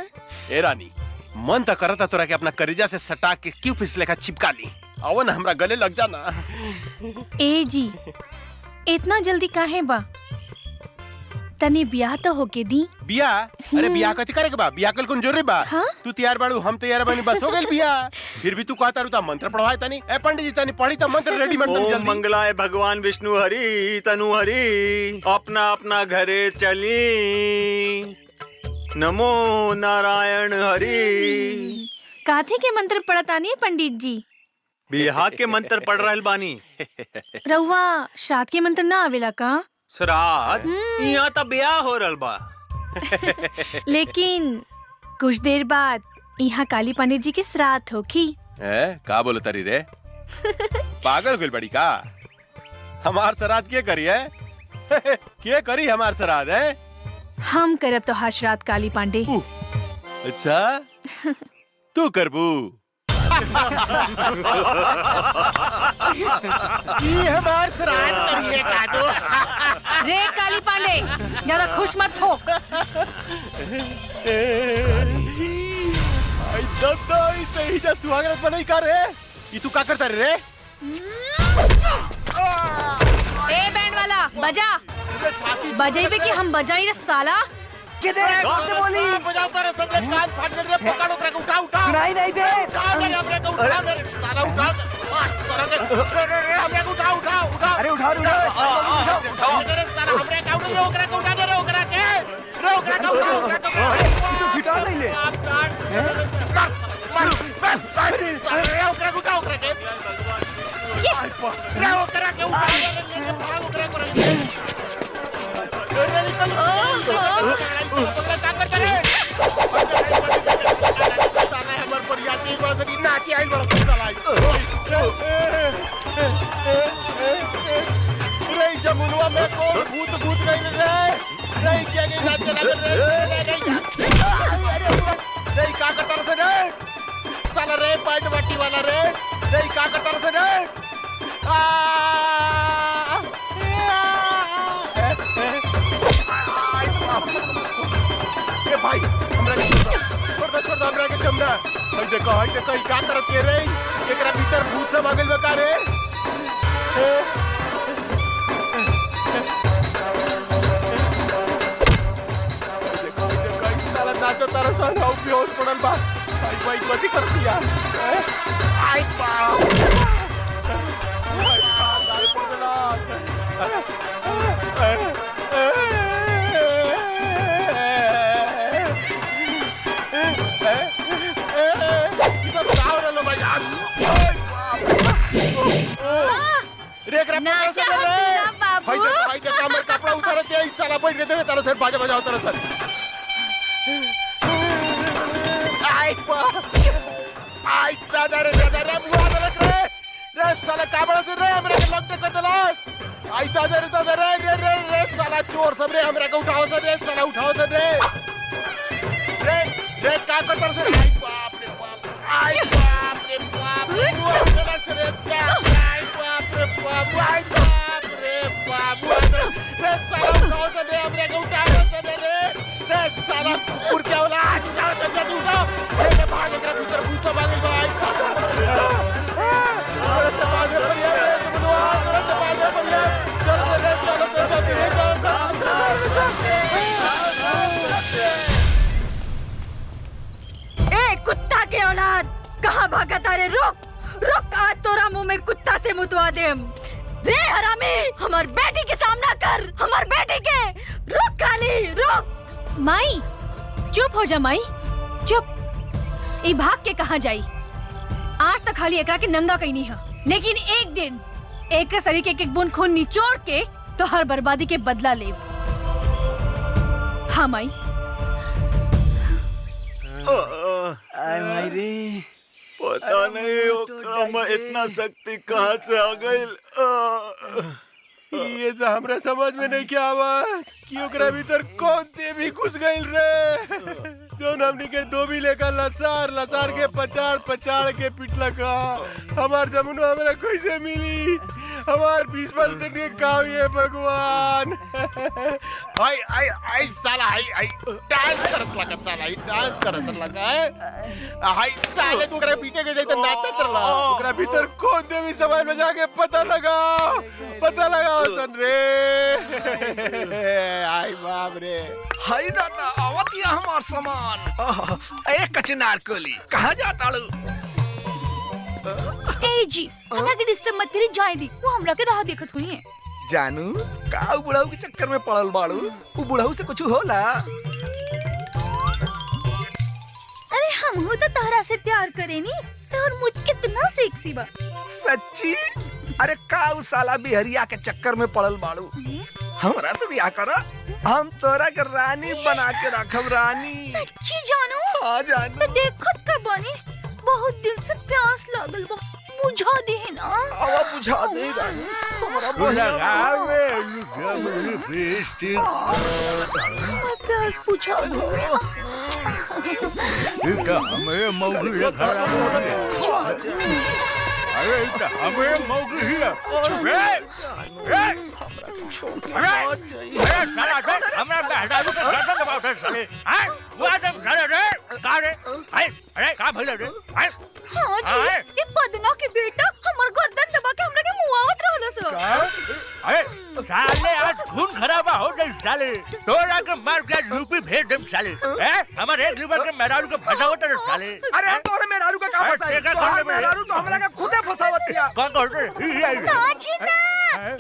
Speaker 8: ए रानी, मन तो करता तोरा के अपना करेजा से सटा के क्यों फिसले का चिपका ली। आओ ना हमरा गले लग जाना।
Speaker 2: ए जी, इतना जल्दी काहे बा? तने ब्याह तो होके दी।
Speaker 8: बिया? अरे बिया कथी करे के बा? बिया कल कौन जरूरी बा?
Speaker 2: हाँ?
Speaker 8: तू तैयार बाड़ू, हम तैयार बानी, बस हो गइल बिया। फिर भी तू कहता रहता मंत्र पढ़वाए तनी। ए पंडित जी तनी पढ़ी त मंत्र रेडीमेड तनी
Speaker 9: ओम
Speaker 8: जल्दी।
Speaker 9: मंगलाय भगवान विष्णु हरि तनु हरि, अपना अपना घरे चली। नमो नारायण हरि।
Speaker 2: काथे के मंत्र पढ़त आनी है पंडित जी?
Speaker 9: बिहार के मंत्र पढ़ रहल बानी।
Speaker 2: रउआ श्राद्ध के मंत्र ना आवेला का?
Speaker 9: श्राद्ध? यहाँ तो ब्याह हो रहल बा।
Speaker 2: लेकिन कुछ देर बाद यहाँ काली पंडित जी के श्राद्ध होखी।
Speaker 8: का बोलो तरी रे? पागल हो गइल बड़ी का? हमार श्राद्ध के करी है? के करी हमार श्राद्ध है?
Speaker 2: हम करब तो हर श्राद्ध काली पांडे।
Speaker 8: अच्छा, तू करबू? ये हमार श्राद्ध करिए का तो।
Speaker 2: रे काली पांडे, ज्यादा खुश मत हो।
Speaker 8: आई दादा, इसे ही जा सुहागरात बनाई का रे? ये तू का करता रे?
Speaker 2: ए बैंड वाला, बजा। बजेबे कि हम बजाई रे साला।
Speaker 11: किधर से बोली?
Speaker 8: बजाओ करे सब रे, कान फाड़ दे रे, पकड़ो करे, उठा उठा।
Speaker 11: सुनाई नहीं दे।
Speaker 8: उठा रे हमरे को, उठा रे साला, उठा। साला रे हमरे को उठा उठा उठा।
Speaker 11: अरे उठाओ उठाओ।
Speaker 8: उठा रे साला, हमरे का उठा रे, ओकरा को उठा दे रे, ओकरा के। रे ओकरा को उठा, ओकरा को।
Speaker 11: तू फिटा नहीं ले।
Speaker 8: मार रे ओकरा को उठा, ओकरा के। रे ओकरा के उठा रे, ओकरा को। नाची आई बड़ा रे जमुनवा में कौन भूत भूत गई रे? नहीं क्या गई नाच चला रे का करता रे साला रे पैंट बट्टी वाला रे नहीं का करता रे ए भाई छोड़ हमरा के कमरा। हई देखो ई का करत के रे? एकरा भीतर भूत सब आ गइल बा का रे? देखो ई साला नाचो तारा संग हाउ बेहोश पड़ल बा। भाई कथी कर दिया? आई बाप दारू पड़ गेला।
Speaker 2: नाचा हम दूल्हा बाबू।
Speaker 8: भाई देखो हमर कपड़ा उतार के इस साला बैठ के देवे तारा सर बाजा बजाओ तारा सर। आई दादा रे बुआ लग रे साला काबड़ा से रे हमरे के लपटे कर देलास। आई दादा रे साला चोर सब रे हमरे के उठाओ से रे साला उठाओ से रे का करतर से। आई बाप रे बाप, आई बाप रे बाप, बुआ चला से रे क्या? आई बाप रे बाप, आई बाप रे बाप, रे साला उठाओ से रे हमरे के उठाओ से रे साला कुकुर क्या होला? उठाओ से जल्दी उठाओ रे भाग एकरा भीतर भूत सब आ गइल बा। आई अरे से बाजे बढ़िया रे बुआ, अरे से बाजे बढ़िया चल रे साला से जल्दी रे
Speaker 4: ए कुत्ता के औलाद, कहाँ भागता रे? रुक रुक, आज तोरा मुंह में कुत्ता से मुतवा देम। रे हरामी, हमार बेटी के सामना कर, हमार बेटी के। रुक काली, रुक।
Speaker 2: माई चुप हो जा माई, चुप। ई भाग के कहाँ जाई? आज तक खाली एकरा के नंगा कहीं नहीं है, लेकिन एक दिन एक के शरीर के एक बूंद खून निचोड़ के तो हर बर्बादी के बदला ले। हाँ माई।
Speaker 9: पता नहीं ओकरा में इतना शक्ति कहाँ से आ गई।
Speaker 8: ये तो हमरा समझ में नहीं क्या आवा कि ओकरा भीतर कौन देवी घुस गइल रे। जोन हमनी के धोबी लेकर लसार लसार के पचाड़ पचाड़ के पिटला का। हमार जमुन हमरा कैसे मिली? हमार 20% के काम ये भगवान। आई आई आई साला आई डांस करत लगा, साला आई डांस करत लगा है। आई साले तू ओकरा पीटे के जाई त नाचत रहा। ओकरा भीतर कौन देवी समाज में जाके पता लगाओ सन रे। आई बाप रे।
Speaker 11: हाय दादा आवतिया हमार सामान। एक कचनार कोली कहाँ जाता लू?
Speaker 2: ए जी हमरा के डिस्टर्ब मत करी, जाए दी। वो हमरा के राह देखत हुई है।
Speaker 11: जानू का बुढ़ाऊ के चक्कर में पड़ल बाड़ू? वो बुढ़ाऊ से कुछ होला?
Speaker 5: अरे हम हो तो तहरा से प्यार करेनी, तोहर मुझ कितना सेक्सी बा।
Speaker 11: सच्ची? अरे का उ साला बिहरिया के चक्कर में पड़ल बाड़ू? हमरा से ब्याह करा, हम तोरा के रानी बना के रखब। रानी
Speaker 5: सच्ची जानू?
Speaker 11: हाँ जानू।
Speaker 5: तो देखत का बानी, बहुत दिन से प्यास लागल बा, बुझा दे ना।
Speaker 11: आवा बुझा दे रानी। हमरा
Speaker 5: प्यास बुझा दे।
Speaker 12: हमें मौगी अरे हमें मौगी ही है। साला हमरा बेहदारू के गर्दन दबाव साले। हां वो आदम साले रे का रे? अरे का भइल रे?
Speaker 5: हां जी, ये पदना के बेटा हमर गर्दन दबा के हमरा के मुआवत रहल सो।
Speaker 12: अरे साले आज खून खराबा हो गई साले। तोरा के मार के यूपी भेज देम साले। हमारे एक लीवर के मेहरारू के फसावत रे साले।
Speaker 11: अरे तोरे मेहरारू का का फसाई? तोहर मेहरारू तो हमरा के खुदे फसावतिया।
Speaker 12: कौन कहत रे?
Speaker 5: ना जी ना,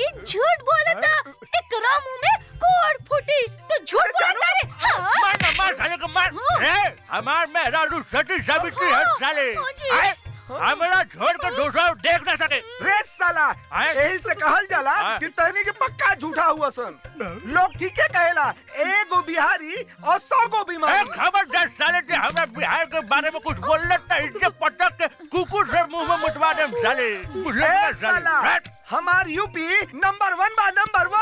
Speaker 5: ये झूठ बोलता। एकरा मुंह में कोड़ फूटी तो झूठ बोलता रे।
Speaker 12: मार ना मार साले को मार। हमार मेहरारू सती सावित्री है साले। हमरा छोड़ कर दूसरा देख ना सके
Speaker 11: रे साला। यही से कहल जाला कि तहनी के पक्का झूठा हुआ सन। लोग ठीक है कहेला, एगो बिहारी और 100 गो बीमारी।
Speaker 12: खबरदार साले जे हमरा बिहार के बारे में कुछ बोलले त इज्जत पटक के कुकुर से मुंह में मुतवा देम साले।
Speaker 11: साला हमार यूपी नंबर 1 बा, नंबर
Speaker 12: 1।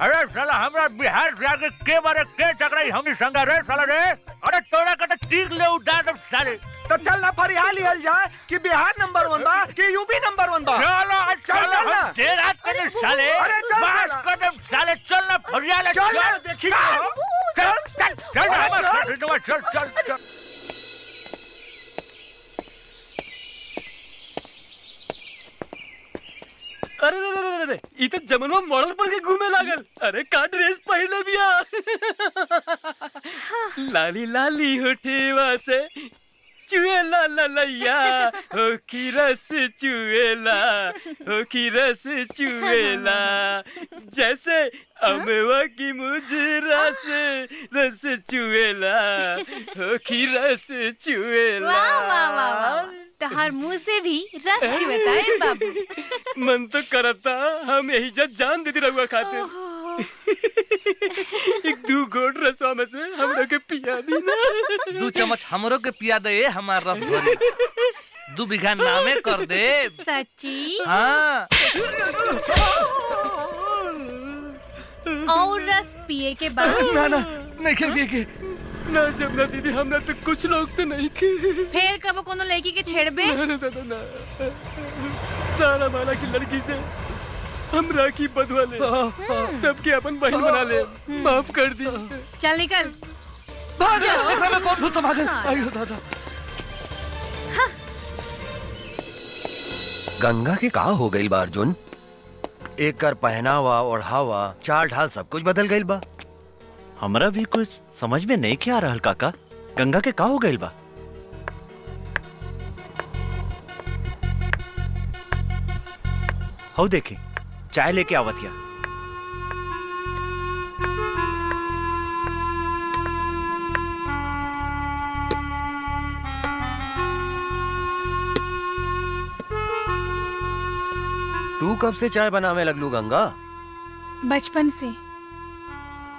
Speaker 12: अरे साला हमरा बिहार से आगे के बारे के टकराई हमनी संगा रे साला रे। अरे तोरा के टीक ले उड़ा दम साले।
Speaker 11: तो चल ना फरियाल लिहल जाए कि बिहार नंबर 1 बा कि यूपी नंबर 1 बा।
Speaker 12: चलो ना तेरा तेरे साले।
Speaker 11: अरे चल
Speaker 12: बस कदम साले चल ना फरियाल
Speaker 11: चल देखी
Speaker 12: चल।
Speaker 7: अरे ई तो जमनवा मॉडल पर के घूमे लागल। अरे का ड्रेस पहले बिया। लाली लाली होठेवा से चुएला ललैया, हो की रस चुएला, हो की रस चुएला, जैसे अमवा की मुजरा से रस चुएला, हो की रस चुएला।
Speaker 2: वाह वाह वाह वाह, तहार मुंह से भी रस चुएता है बाबू।
Speaker 7: मन तो करता हम यही जान दीदी रहुआ खाते। एक 2 घोट रसवा में से हमरा के पिया दी ना।
Speaker 13: 2 चम्मच हमरो के पिया दे हमार रस भरी। 2 बीघा नामे कर दे।
Speaker 2: सच्ची?
Speaker 13: हाँ।
Speaker 2: और रस पिए के बाद
Speaker 7: ना नहीं के पिए के ना जमुना दीदी, हमरा तो कुछ लोग तो नहीं के।
Speaker 2: फिर कब कोनो लड़की के छेड़बे?
Speaker 7: ना सारा माला की लड़की से हमरा की बदवा ले, सबके अपन बहन बना ले, माफ कर दी।
Speaker 2: चल निकल।
Speaker 11: कौन भूत समा गए? आयो दादा।
Speaker 10: गंगा के का हो गई बा अर्जुन? एक कर पहनावा ओढ़ावा चाल ढाल सब कुछ बदल गई बा।
Speaker 3: हमरा भी कुछ समझ में नहीं क्या आ रहल काका। गंगा के का हो गई बा? हो देखी चाय लेके आवतिया।
Speaker 10: तू कब से चाय बनावे लगलू गंगा?
Speaker 2: बचपन से।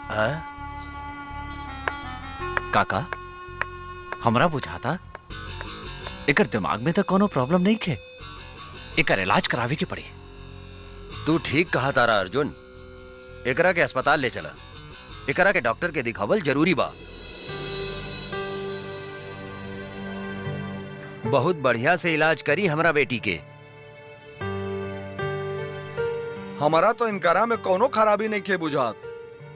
Speaker 10: हाँ?
Speaker 3: काका हमरा बुझाता एकर दिमाग में तो कोनो प्रॉब्लम नहीं खे, एकर इलाज करावे की पड़ी।
Speaker 10: तू ठीक कहा तारा अर्जुन, एकरा के अस्पताल ले चला, एकरा के डॉक्टर के दिखावल जरूरी बा। बहुत बढ़िया से इलाज करी हमरा बेटी के।
Speaker 11: हमारा तो इनकारा में कोनो खराबी नहीं खे बुझात।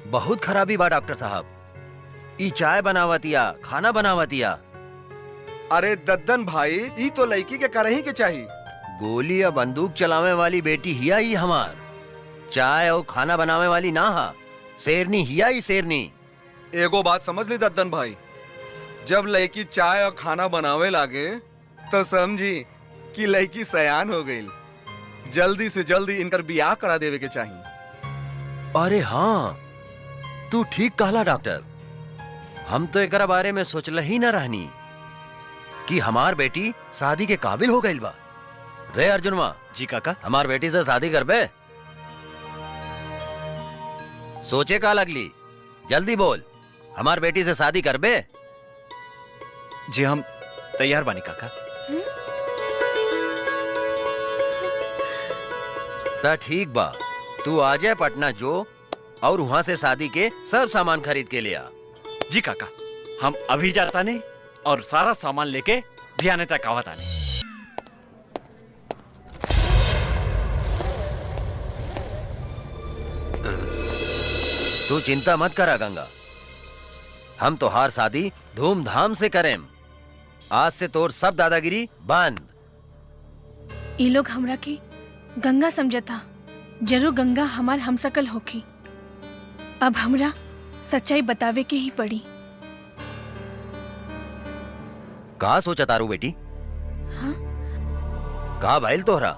Speaker 10: बहुत खराबी बा डॉक्टर साहब, ई चाय बनावतिया, खाना बनावतिया।
Speaker 11: अरे दद्दन भाई, ई तो लड़की के करही के चाहिए।
Speaker 10: गोली या बंदूक चलावे वाली बेटी हिया ही हमार, चाय और खाना बनावे वाली ना हा। शेरनी हिया ही शेरनी।
Speaker 11: एगो बात समझ ली दद्दन भाई, जब लड़की चाय और खाना बनावे लागे तो समझी कि लड़की सयान हो गई। जल्दी से जल्दी इनकर बियाह करा देवे के चाहिए।
Speaker 10: अरे हाँ, तू ठीक कहला डॉक्टर। हम तो एकरा बारे में सोचल ही न रहनी कि हमार बेटी शादी के काबिल हो गई बा। रे अर्जुनवा।
Speaker 3: जी काका।
Speaker 10: हमार बेटी से शादी करबे? सोचे का लगली, जल्दी बोल, हमार बेटी से शादी करबे?
Speaker 3: जी हम तैयार बानी काका।
Speaker 10: ता ठीक बा, तू आ जाए पटना जो और वहां से शादी के सब सामान खरीद के ले आ।
Speaker 3: जी काका, हम अभी जाता नहीं और सारा सामान लेके भियाने तक आवत आने।
Speaker 10: तू चिंता मत करा गंगा, हम तोहार शादी धूमधाम से करें। आज से तोर सब दादागिरी बंद।
Speaker 2: ये लोग हमरा की गंगा समझता, जरूर गंगा हमार हमसकल होखी। अब हमरा सच्चाई बतावे के ही पड़ी।
Speaker 10: कहा सोचा तारू बेटी?
Speaker 2: हाँ?
Speaker 10: कहा भाईल तोहरा?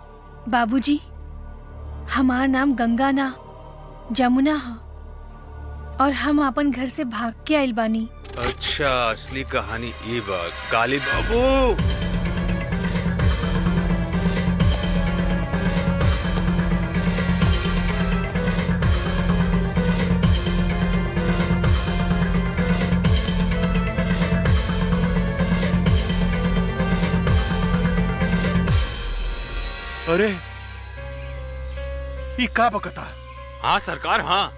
Speaker 2: बाबूजी, हमार नाम गंगा ना जमुना है और हम अपन घर से भाग के आइल बानी।
Speaker 9: अच्छा, असली कहानी ये बा। काली बाबू,
Speaker 8: अरे ये का बकता?
Speaker 9: हाँ सरकार, हाँ।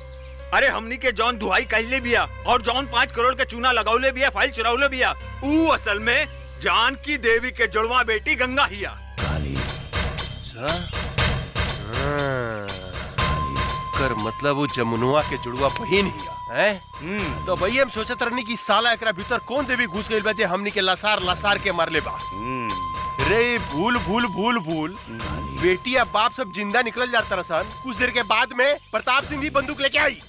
Speaker 9: अरे हमनी के जौन दुहाई कहले बिया और जौन 5 करोड़ के चूना लगावले बिया, फाइल चुरावले बिया, ऊ असल में जानकी देवी के जुड़वा बेटी गंगा हिया।
Speaker 8: कर मतलब वो जमुनुआ के जुड़वा बहिन हिया है? तो भाई हम सोचत रहनी कि साला एकरा भीतर कौन देवी घुस गइल बा जे हमनी के लसार लसार के मारले बा। रे भूल भूल भूल भूल, बेटी या बाप सब जिंदा निकल जाता रसन। कुछ देर के बाद में प्रताप सिंह भी बंदूक लेके आई।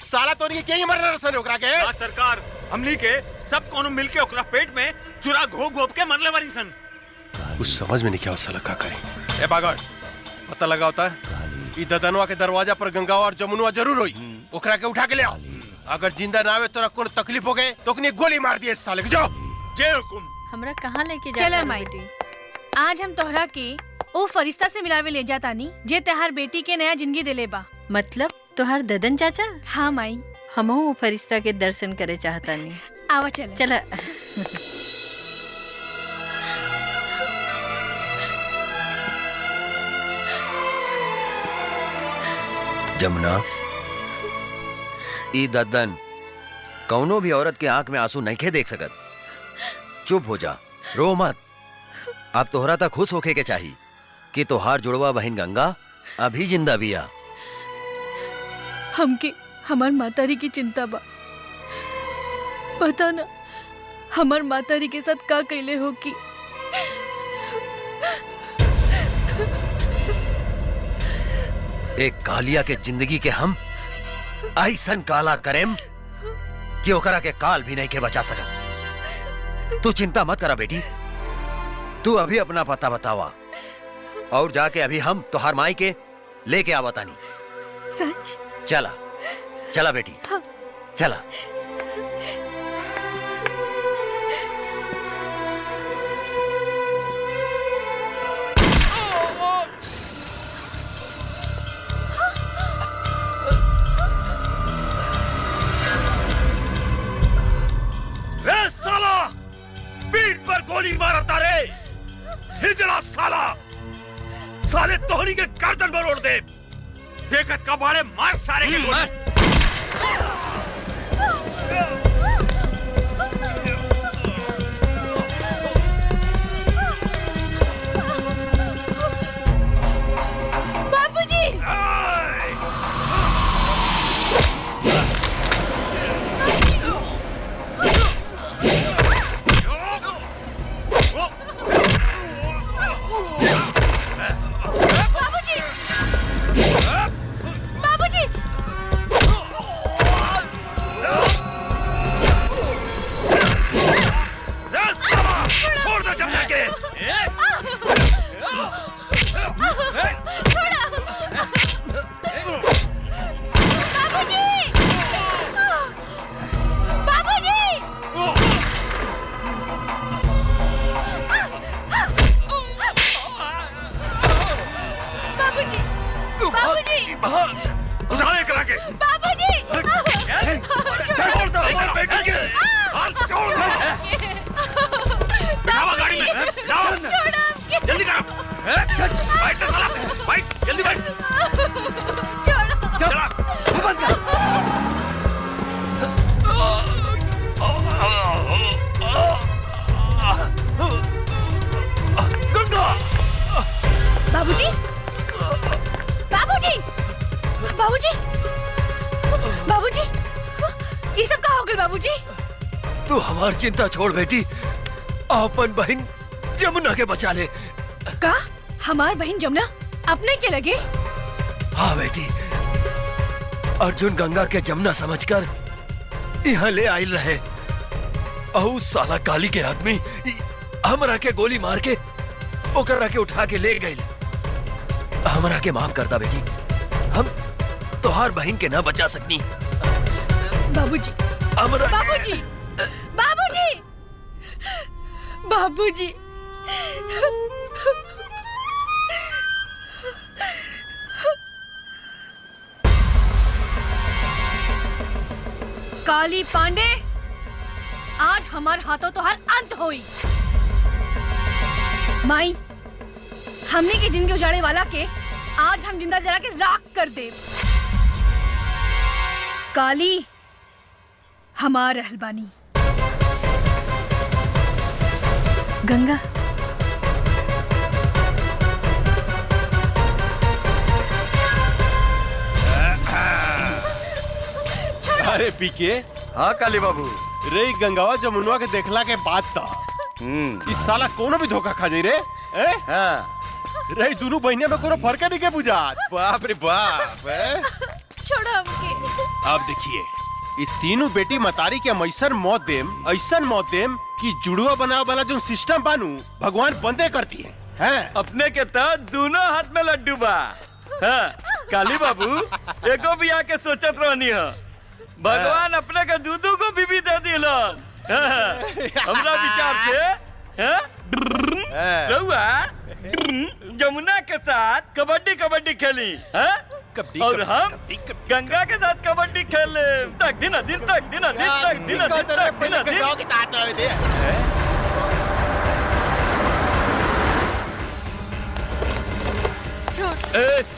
Speaker 8: साला तो नहीं क्या मर रसन ओकरा के?
Speaker 9: हाँ सरकार, हमनी के सब कोनो मिल के ओकरा पेट में चुरा घोप घोप के मरले बारी सन।
Speaker 8: कुछ समझ में नहीं क्या साला का करे। ए बागड़, पता लगा होता है ई ददनवा के दरवाजा पर गंगा और जमुनुआ जरूर होई। ओकरा के उठा के ले आओ। अगर जिंदा ना आवे तो कोई तकलीफ हो गए तो कनी गोली मार दिए साले के। जाओ।
Speaker 9: जय हुकुम।
Speaker 4: हमरा कहाँ लेके जा?
Speaker 2: चला माई, आज हम तोहरा के ओ फरिश्ता से मिलावे ले जातानी जे तहार बेटी के नया जिंदगी दिले बा।
Speaker 4: मतलब तोहार ददन चाचा?
Speaker 2: हाँ माई,
Speaker 4: हमहू वो फरिश्ता के दर्शन करे चाहतानी।
Speaker 2: आवा चला।
Speaker 4: चला।
Speaker 10: जमुना, ई दद्दन कौनो भी औरत के आंख में आंसू नहीं खे देख सकत। चुप हो जा, रो मत। अब तोहरा तक खुश होके के चाहिए कि तोहार जुड़वा बहन गंगा अभी जिंदा बिया।
Speaker 2: हमके हमार मातारी की चिंता बा। पता ना हमार मातारी के साथ का कैले हो की।
Speaker 10: एक कालिया के जिंदगी के हम ऐसन काला करेम कि ओकरा के काल भी नहीं के बचा सकत। तू चिंता मत करा बेटी, तू अभी अपना पता बतावा और जाके अभी हम तोहार माई के
Speaker 3: लेके आवा तानी।
Speaker 2: सच?
Speaker 3: चला चला बेटी, चला।
Speaker 12: साला पीठ पर गोली मारता रे, हिजड़ा साला, साले तोहरी के गर्दन पर ओढ़ दे। देखत का बाड़े मार सारे के गोली।
Speaker 2: बाबूजी! बाबूजी!
Speaker 12: छोड़ दो जमुना के। उठाने करा के।
Speaker 2: बाबूजी!
Speaker 12: छोड़ दो हमारे बेटी के। छोड़ दो। बिठावा गाड़ी में। लाओ। जल्दी करो। बैठ साला, बैठ जल्दी बैठ। चला। बंद कर। गंगा।
Speaker 2: बाबूजी! बाबूजी! बाबूजी! बाबूजी! ये सब कहाँ हो गए बाबूजी?
Speaker 3: तू हमार चिंता छोड़ बेटी, अपन बहन जमुना के बचा ले।
Speaker 2: का? हमार बहन जमुना अपने के लगे?
Speaker 3: हाँ बेटी, अर्जुन गंगा के जमुना समझकर यहाँ ले आयल रहे। अहू साला काली के आदमी हमरा के गोली मार के ओकरा के उठा के ले गए। हमरा के माफ कर दा बेटी, हम तोहार बहन के ना बचा सकनी।
Speaker 2: बाबूजी!
Speaker 3: हमरा
Speaker 2: बाबूजी! बाबूजी! बाबूजी! काली पांडे, आज हमारे हाथों तो हर अंत होई। माई, हमने की जिंदगी उजाड़े वाला के आज हम जिंदा जला के राख कर दे। काली हमार रहलबानी। गंगा
Speaker 8: अरे पीके।
Speaker 6: हाँ काली बाबू।
Speaker 8: रे गंगावा जमुनवा के देखला के बाद था इस साला कोनो भी धोखा खा जाई रे।
Speaker 6: हाँ।
Speaker 8: रे दोनों बहने में कोनो फर्क नहीं के बुझात। बाप रे बाप।
Speaker 2: छोड़ो हमके।
Speaker 8: अब देखिए, ये तीनों बेटी मतारी के हम ऐसन मौत देम कि जुड़वा बनावे वाला जो सिस्टम बानू भगवान बंदे करती है।
Speaker 6: अपने के तो दोनों हाथ में लड्डू बा। हाँ, काली बाबू एको भी आके सोचत रहनी है, भगवान अपने के दूधू को बीबी दे दिलन। हमरा विचार से रहुआ जमुना के साथ कबड्डी कबड्डी खेली और हम गंगा के साथ कबड्डी खेले तक दिन दिन तक दिन दिन तक दिन दिन तक दिन दिन।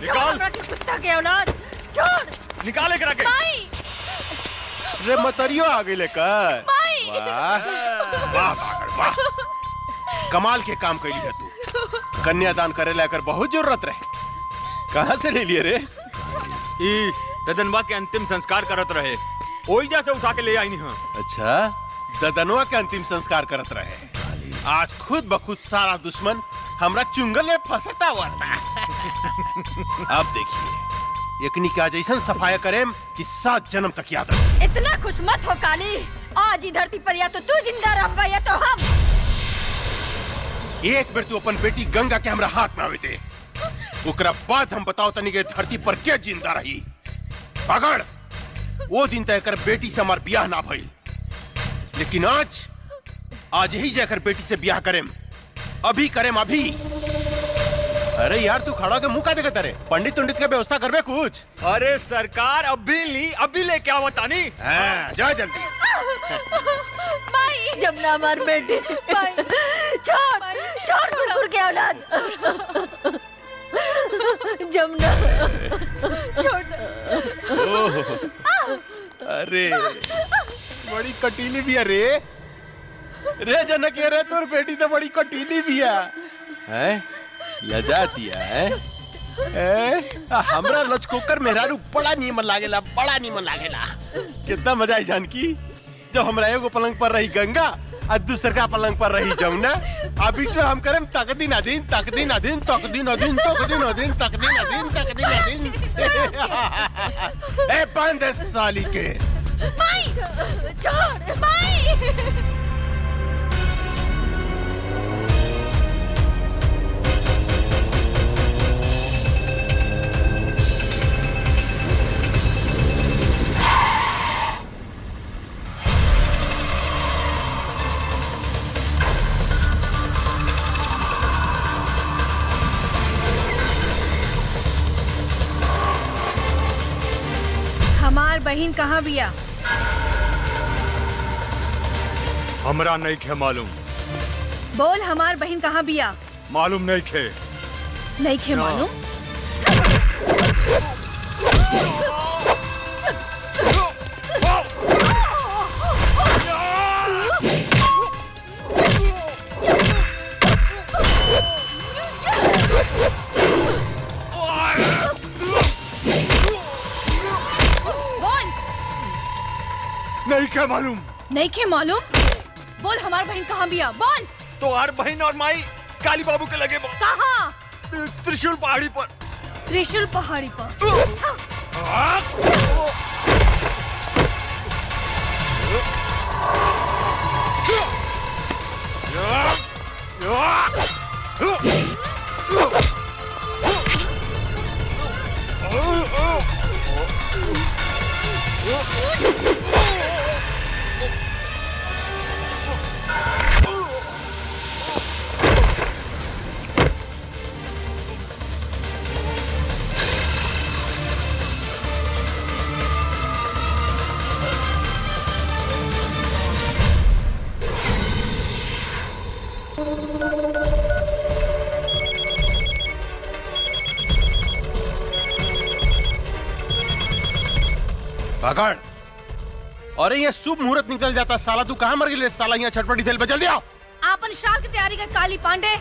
Speaker 12: निकाल
Speaker 4: कुत्ता के औलाद, छोड़।
Speaker 12: निकाले करा के।
Speaker 2: माई!
Speaker 8: रे मतरियो आ गई लेकर।
Speaker 2: माई!
Speaker 8: वाह वाह पागल वाह, कमाल के काम कैली है तू। कन्यादान करे लेकर बहुत जरूरत रहे, कहाँ से ले लिए रे?
Speaker 9: ई ददनवा के अंतिम संस्कार करत रहे, ओई जैसे उठा के ले आई नहीं।
Speaker 8: अच्छा, ददनवा के अंतिम संस्कार करत रहे। आज खुद बखुद सारा दुश्मन हमरा चुंगल में फंसता हुआ था। अब देखिए, एकनी का जैसन सफाया करेम कि 7 जन्म तक याद रहे।
Speaker 4: इतना खुश मत हो काली, आज ही धरती पर या तो तू जिंदा रहबा या तो हम।
Speaker 8: एक बेर तू अपन बेटी गंगा के हमरा हाथ में आवे दे, ओकरा बाद हम बताओ तनी के धरती पर क्या जिंदा रही। पकड़, वो दिन तय कर बेटी से हमार ब्याह ना भइल, लेकिन आज यही जाकर बेटी से ब्याह करेम, अभी करेम अभी। अरे यार तू खड़ा के मुंह का देखत रे, पंडित उंडित के व्यवस्था करबे कुछ।
Speaker 9: अरे सरकार अभी लेके आवत तानी।
Speaker 8: हाँ, जा जल्दी।
Speaker 4: माई जमुना हमार बेटी, छोड़ कुकुर के औलाद। जमुना छोड़।
Speaker 8: अरे बड़ी कटीली भी है रे जनक, रे तोर बेटी तो बड़ी कटीली भी है। लजाती है। हमरा लचकोकर मेहरारू बड़ा नीमन लागेला, बड़ा नीमन लागेला। कितना मजा आई जानकी, जब हमरा एगो पलंग पर रही गंगा और दूसरा पलंग पर रही जमुना, आ बीच में हम करें तकदीन अदीन तकदीन अदीन तकदीन अदीन तकदीन अदीन तकदीन अदीन तकदीन अदीन। ए बंद साली के।
Speaker 2: माई छोड़ माई।
Speaker 14: हमार बहन कहाँ बिया?
Speaker 9: हमरा नहीं खे मालूम।
Speaker 14: बोल हमार बहन कहाँ बिया?
Speaker 9: मालूम नहीं खे।
Speaker 14: नहीं खे मालूम?
Speaker 9: नहीं क्या मालूम?
Speaker 14: नहीं के मालूम? बोल हमार बहन कहाँ बिया? बोल।
Speaker 9: तो हर बहन और माई काली बाबू के लगे
Speaker 14: कहाँ?
Speaker 9: त्रिशूल पहाड़ी पर।
Speaker 14: त्रिशूल पहाड़ी पर।
Speaker 8: पकड़। अरे ये शुभ मुहूर्त निकल जाता साला, तू कहाँ मर गई साला? यहाँ छटपटी दिल पे जल्दी आओ।
Speaker 14: आपन शाल की तैयारी कर काली पांडे।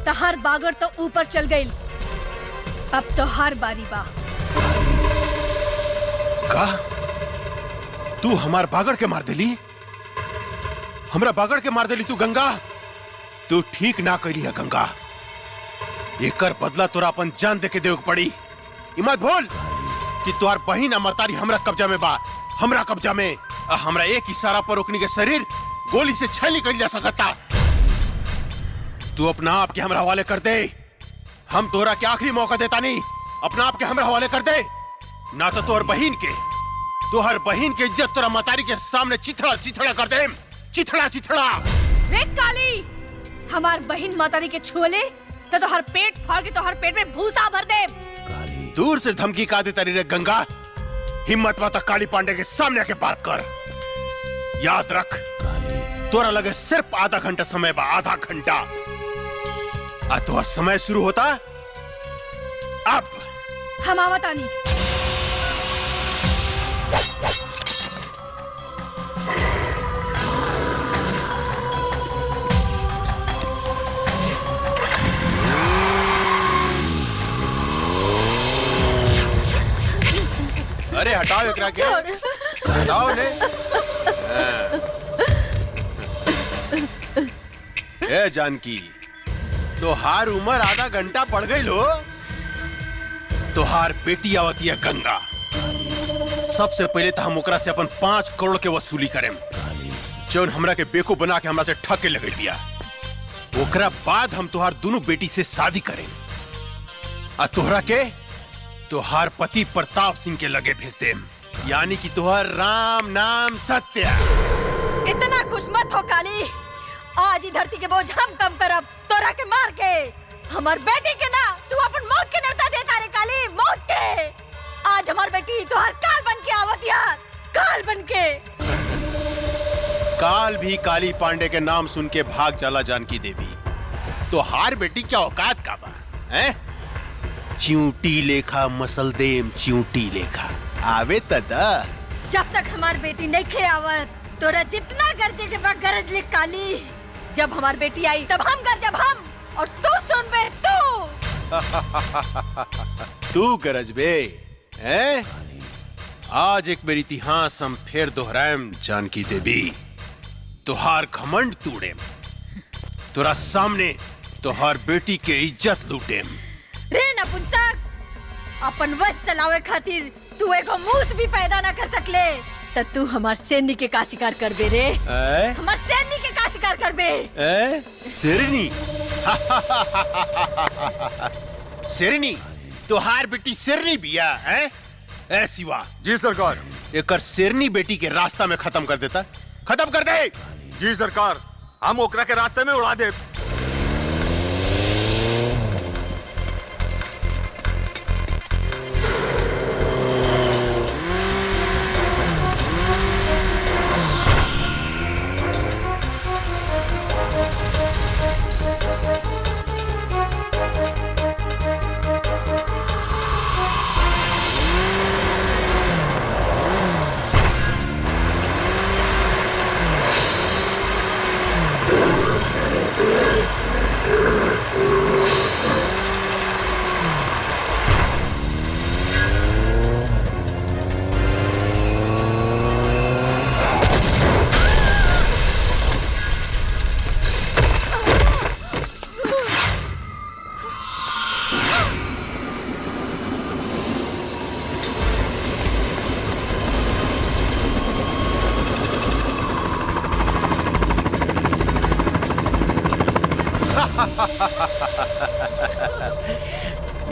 Speaker 14: तहार बागर तो ऊपर चल गई, अब तो हर बारी बा।
Speaker 8: का तू हमार बागड़ के मार देली? हमरा बागड़ के मार देली तू गंगा? तू ठीक ना कैली है गंगा, एकर बदला तोरा अपन जान दे के देव पड़ी। मत भूल कि तोहार बहिन अमतारी हमरा कब्जा में बा, हमरा कब्जा में। हमरा एक इशारा पर ओकनी के शरीर गोली से छली कर जा सकता। तू अपना आप के हमरा हवाले कर दे, हम तोरा के आखिरी मौका देता नहीं। अपना आप के हमरा हवाले कर दे, ना तो तोहर बहिन के इज्जत तोरा मतारी के सामने चिथड़ा चिथड़ा कर दे। चिथड़ा चिथड़ा।
Speaker 14: रे काली, हमार बहिन मातारी के छुले तो हर पेट फाड़ के तो हर पेट में भूसा भर दे।
Speaker 8: दूर से धमकी का देता रे गंगा, हिम्मत माता काली पांडे के सामने आके बात कर। याद रख, तोरा लगे सिर्फ आधा घंटा समय बा, आधा घंटा। तोहर समय शुरू होता अब।
Speaker 14: हम आवतानी।
Speaker 8: अरे हटाओ एकरा के, हटाओ ने। ए जानकी, तोहार उम्र आधा घंटा बढ़ गई लो। तोहार बेटी आवती है गंगा। सबसे पहले तो हम ओकरा से अपन 5 करोड़ के वसूली करें, जौन हमरा के बेवकूफ बना के हमरा से ठग के लगे दिया। ओकरा बाद हम तोहार दोनों बेटी से शादी करें। तोहरा के तुहार पति प्रताप सिंह के लगे भेज देम, यानी कि तुहार राम नाम सत्य।
Speaker 4: इतना खुश मत हो काली, आज ही धरती के बोझ हम कम करब तोरा के मार के। हमार बेटी के ना तू अपन मौत के न्योता देता रे काली, मौत के। आज हमार बेटी तोहर काल बन के आवत यार, काल बन के।
Speaker 8: काल भी काली पांडे के नाम सुन के भाग चला जानकी देवी। तो हार बेटी क्या औकात का बा हैं? चिंटी लेखा मसल देम, चिंटी लेखा आवे तदा।
Speaker 4: जब तक हमार बेटी नहीं खे आवत तोरा जितना गरजे के बा गरज ले काली। जब हमार बेटी आई तब हम गरजब हम, और तू सुन बे तू।
Speaker 8: तू गरज बे हैं? आज एक मेरी इतिहास हम फिर दोहराएम जानकी देवी। तुहार घमंड तोड़ेम, तोरा सामने तुहार बेटी के इज्जत लूटेम।
Speaker 4: रे नपुंसक, अपन वश चलावे खातिर तू एगो मूस भी पैदा ना कर सकले, त तू हमार सैनी के का शिकार करबे रे? हमार सैनी के का शिकार करबे?
Speaker 8: शेरनी। शेरनी, तुहार बेटी शेरनी बिया हैं? शिवा।
Speaker 9: जी सरकार।
Speaker 8: एकर शेरनी बेटी के रास्ता में खत्म कर देता, खत्म कर दे।
Speaker 9: जी सरकार, हम ओकरा के रास्ते में उड़ा दे।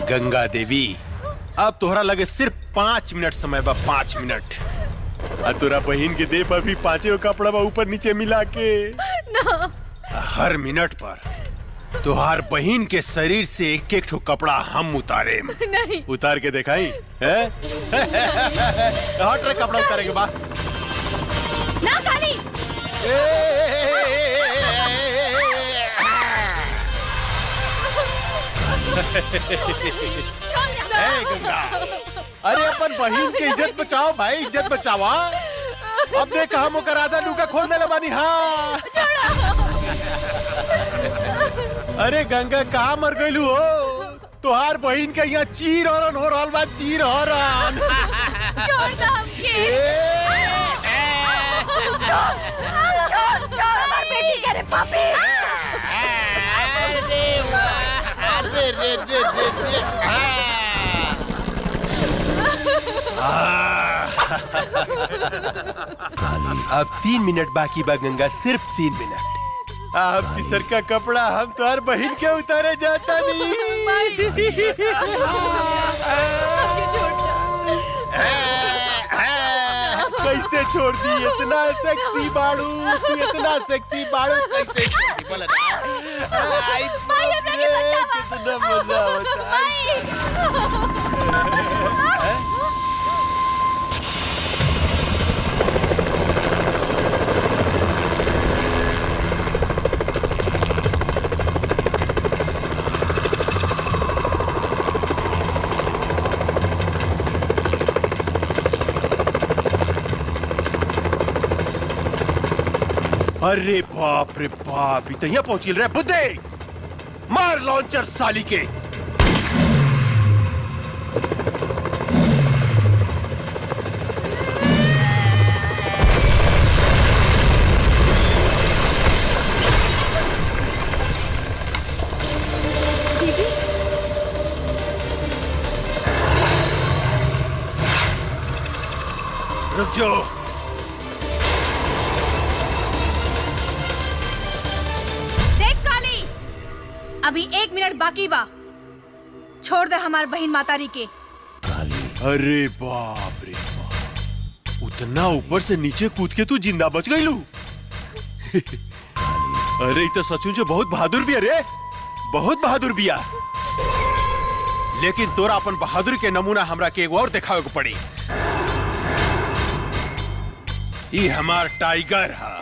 Speaker 8: गंगा देवी, अब तोहरा लगे सिर्फ 5 मिनट समय बा, 5 मिनट। और तोरा बहन के दे पर भी 5 कपड़ा बा ऊपर नीचे मिला के
Speaker 4: ना। हर
Speaker 8: मिनट पर तुहार बहन के शरीर से एक एक ठो कपड़ा हम उतारे।
Speaker 4: नहीं।
Speaker 8: उतार के दिखाई है? हट रे, कपड़ा उतारे के बाद
Speaker 4: ना खाली।
Speaker 8: गंगा, अरे अपन बहन की इज्जत बचाओ भाई, इज्जत बचावा। अब देख हम ओकर आधा लुका खोल देले बानी। हाँ अरे गंगा, कहाँ मर गइलू हो? तुहार बहन के यहाँ चीर हरन हो रहल बा, चीर हरन।
Speaker 4: छोड़ दो हमके। छोड़ हमार बेटी के रे पापी। अब 3 मिनट बाकी बा गंगा, सिर्फ 3 मिनट। अब तीसर का कपड़ा हम तुहार बहन के उतारे जाता नहीं। कैसे छोड़ दी? इतना सेक्सी बाड़ू, इतना सेक्सी बाड़ू, कैसे छोड़ दी? बोला ना। कितना मजा होता है। अरे बाप रे बाप, इतना पहुंच गिल रहा है। बुद्धे, मार लॉन्चर साली के। रुक जाओ।
Speaker 14: देख काली, अभी 1 मिनट बाकी बा। छोड़ दे हमार बहन मातारी के।
Speaker 8: अरे बाप रे बाप, उतना ऊपर से नीचे कूद के तू जिंदा बच गई लू। अरे ये तो सचमुच बहुत बहादुर भी, अरे बहुत बहादुर बिया। लेकिन तोरा अपन बहादुर के नमूना हमरा के एगो और दिखावे को पड़ी। ये हमार टाइगर है।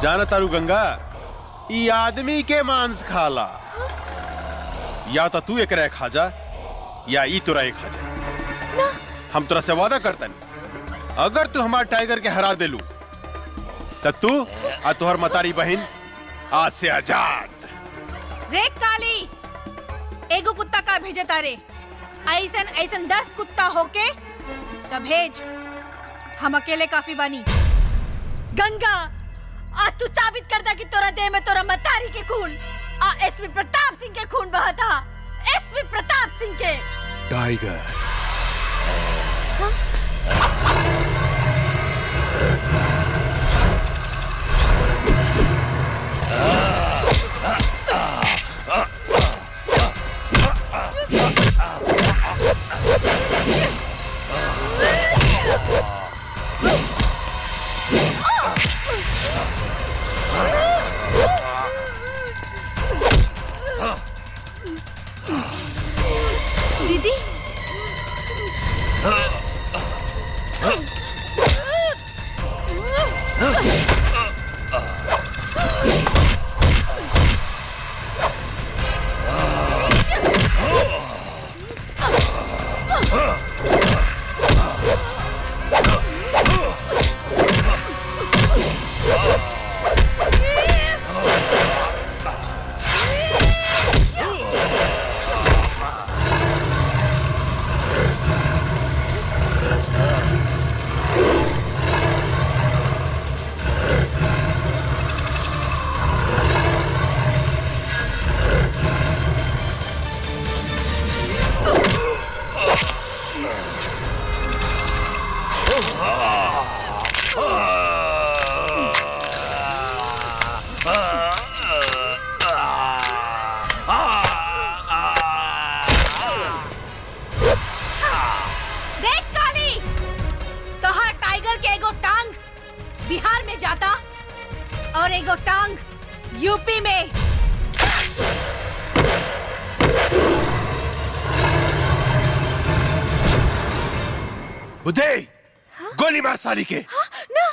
Speaker 8: जाना तारू गंगा, ये आदमी के मांस खाला। या तो तू एक खा जा या ई तोरा एक खा जा। हम तोरा से वादा करतन, अगर तू हमार टाइगर के हरा देलू तो तू और तोहर मतारी बहन आज से आजाद।
Speaker 14: देख काली, एगो कुत्ता का भेजे तारे, ऐसन ऐसन 10 कुत्ता होके तब भेज, हम अकेले काफी बानी।
Speaker 4: गंगा, आज तू साबित कर दा कि तोरा देह में तोरा मतारी के खून आ एसपी प्रताप सिंह के खून बहा था। एसपी प्रताप सिंह के।
Speaker 8: टाइगर
Speaker 14: दीदी, देख काली, तोहार टाइगर के एगो टांग बिहार में जाता और एगो टांग यूपी में।
Speaker 8: बुद्धे, गोली मार साली के।
Speaker 14: ना,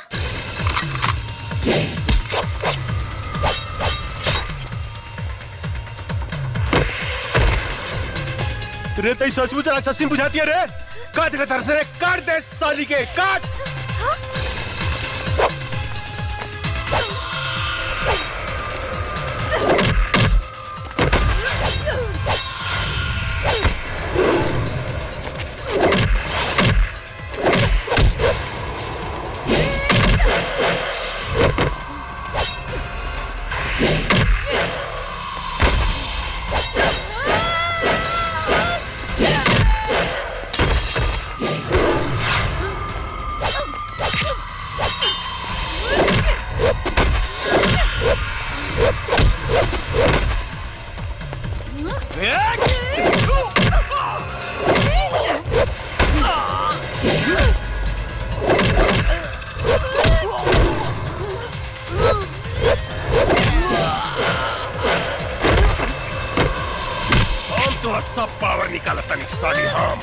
Speaker 8: रे तई सचमुच राक्षसी बुझाती है रे। काट के तरस रे, काट दे साली के, काट। सब पावर निकाला तनी साली हम।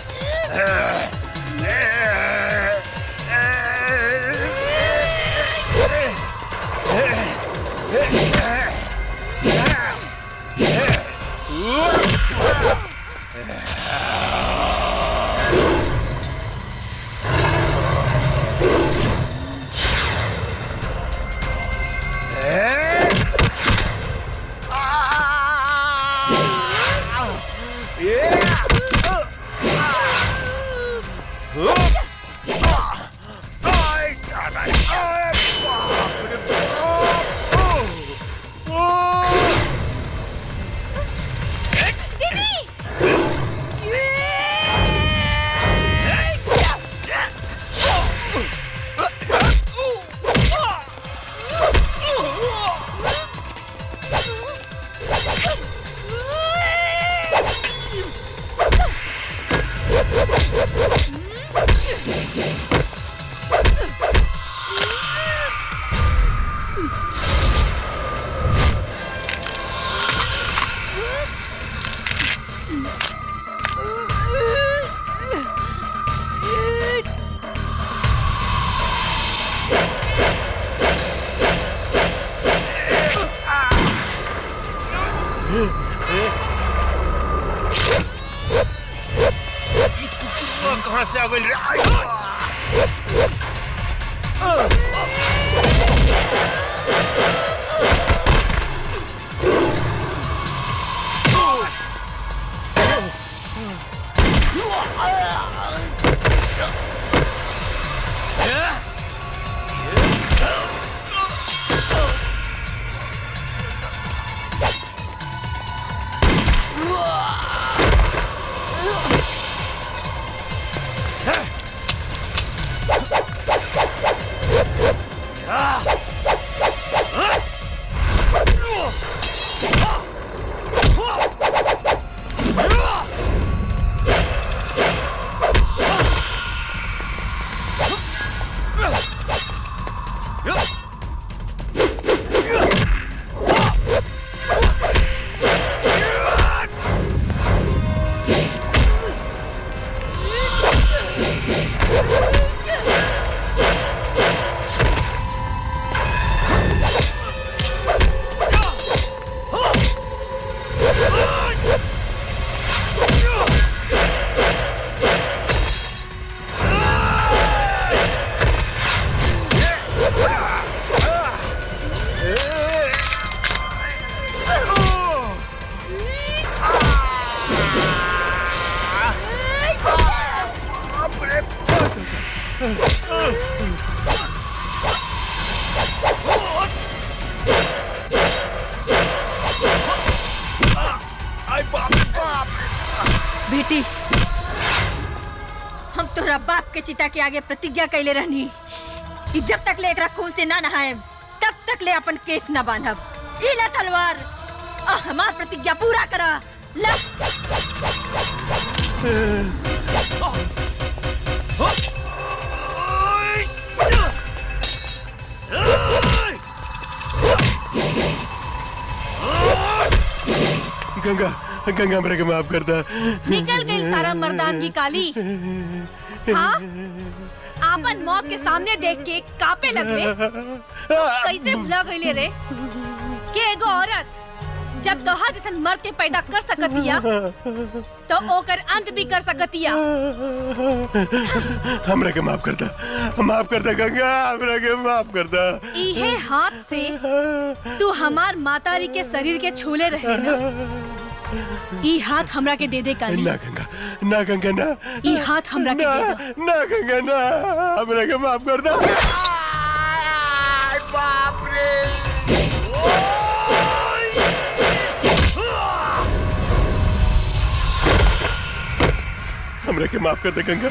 Speaker 8: कहाँ से आ गई?
Speaker 4: बेटी, हम तोरा बाप के चिता के आगे प्रतिज्ञा कैले रहनी कि जब तक ले एकरा खून से ना नहाए तब तक ले अपन केस ना बांधब। ई ला तलवार, हमार प्रतिज्ञा पूरा करा। ला।
Speaker 8: गंगा, गंगा मेरे को माफ कर दा।
Speaker 14: निकल गई सारा मर्दानगी काली। हाँ, आपन मौत के सामने देख के कापे लगले। कैसे भुला गईले रे कि एगो औरत जब तोहार जैसन मर्द के पैदा कर सकतिया तो ओकर अंत भी कर सकतिया।
Speaker 8: हमरा के माफ कर दा, माफ कर दा गंगा, हमरा के माफ कर दा।
Speaker 14: इहे हाथ से तू हमार मातारी के शरीर के छूले रहे ना। ई हाथ हमरा के दे दे काली।
Speaker 8: ना गंगा, ना गंगा ना।
Speaker 14: ई हाथ हमरा के दे दो।
Speaker 8: ना गंगा ना, हमरा के माफ कर दा। बाप रे। हमरा के माफ कर दे गंगा,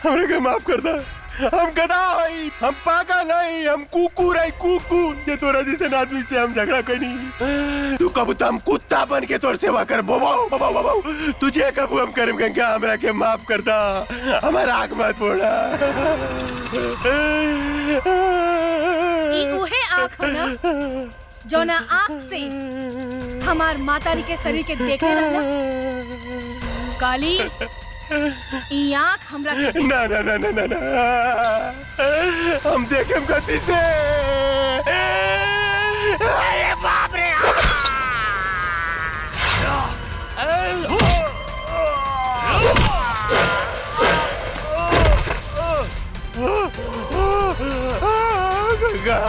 Speaker 8: हमरा के माफ कर दा। हम गधा हई, हम पागल हई, हम कुकुर हई, कुकुर। ये तोरा जैसे आदमी से हम झगड़ा करी। तू कब हम कुत्ता बन के तोर सेवा कर। बोबो तुझे कब हम करम गंगा, हमरा के माफ कर दा। हमारा आग मत फोड़ा।
Speaker 14: ई उहे आँख है ना जो ना आँख से हमार मातारी के शरीर के देखे रहला। काली, ई आँख हमरा के
Speaker 8: ना ना ना ना ना, हम देखें गति से। अरे बाप रे। गंगा,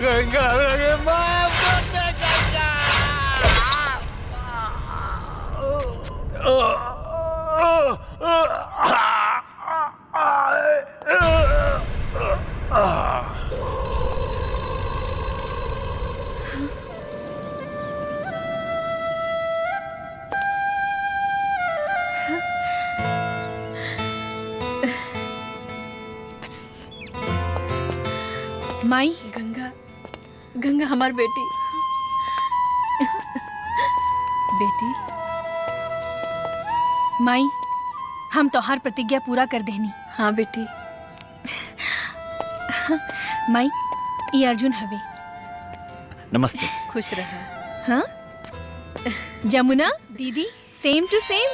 Speaker 8: गंगा मेरे माफ कर दे
Speaker 14: माई।
Speaker 4: गंगा, गंगा हमार बेटी। बेटी,
Speaker 14: माई, हम तोहार प्रतिज्ञा पूरा कर देनी। हाँ बेटी। माई, ये अर्जुन हवे।
Speaker 3: नमस्ते।
Speaker 14: खुश रहा। हाँ, जमुना दीदी, सेम टू सेम।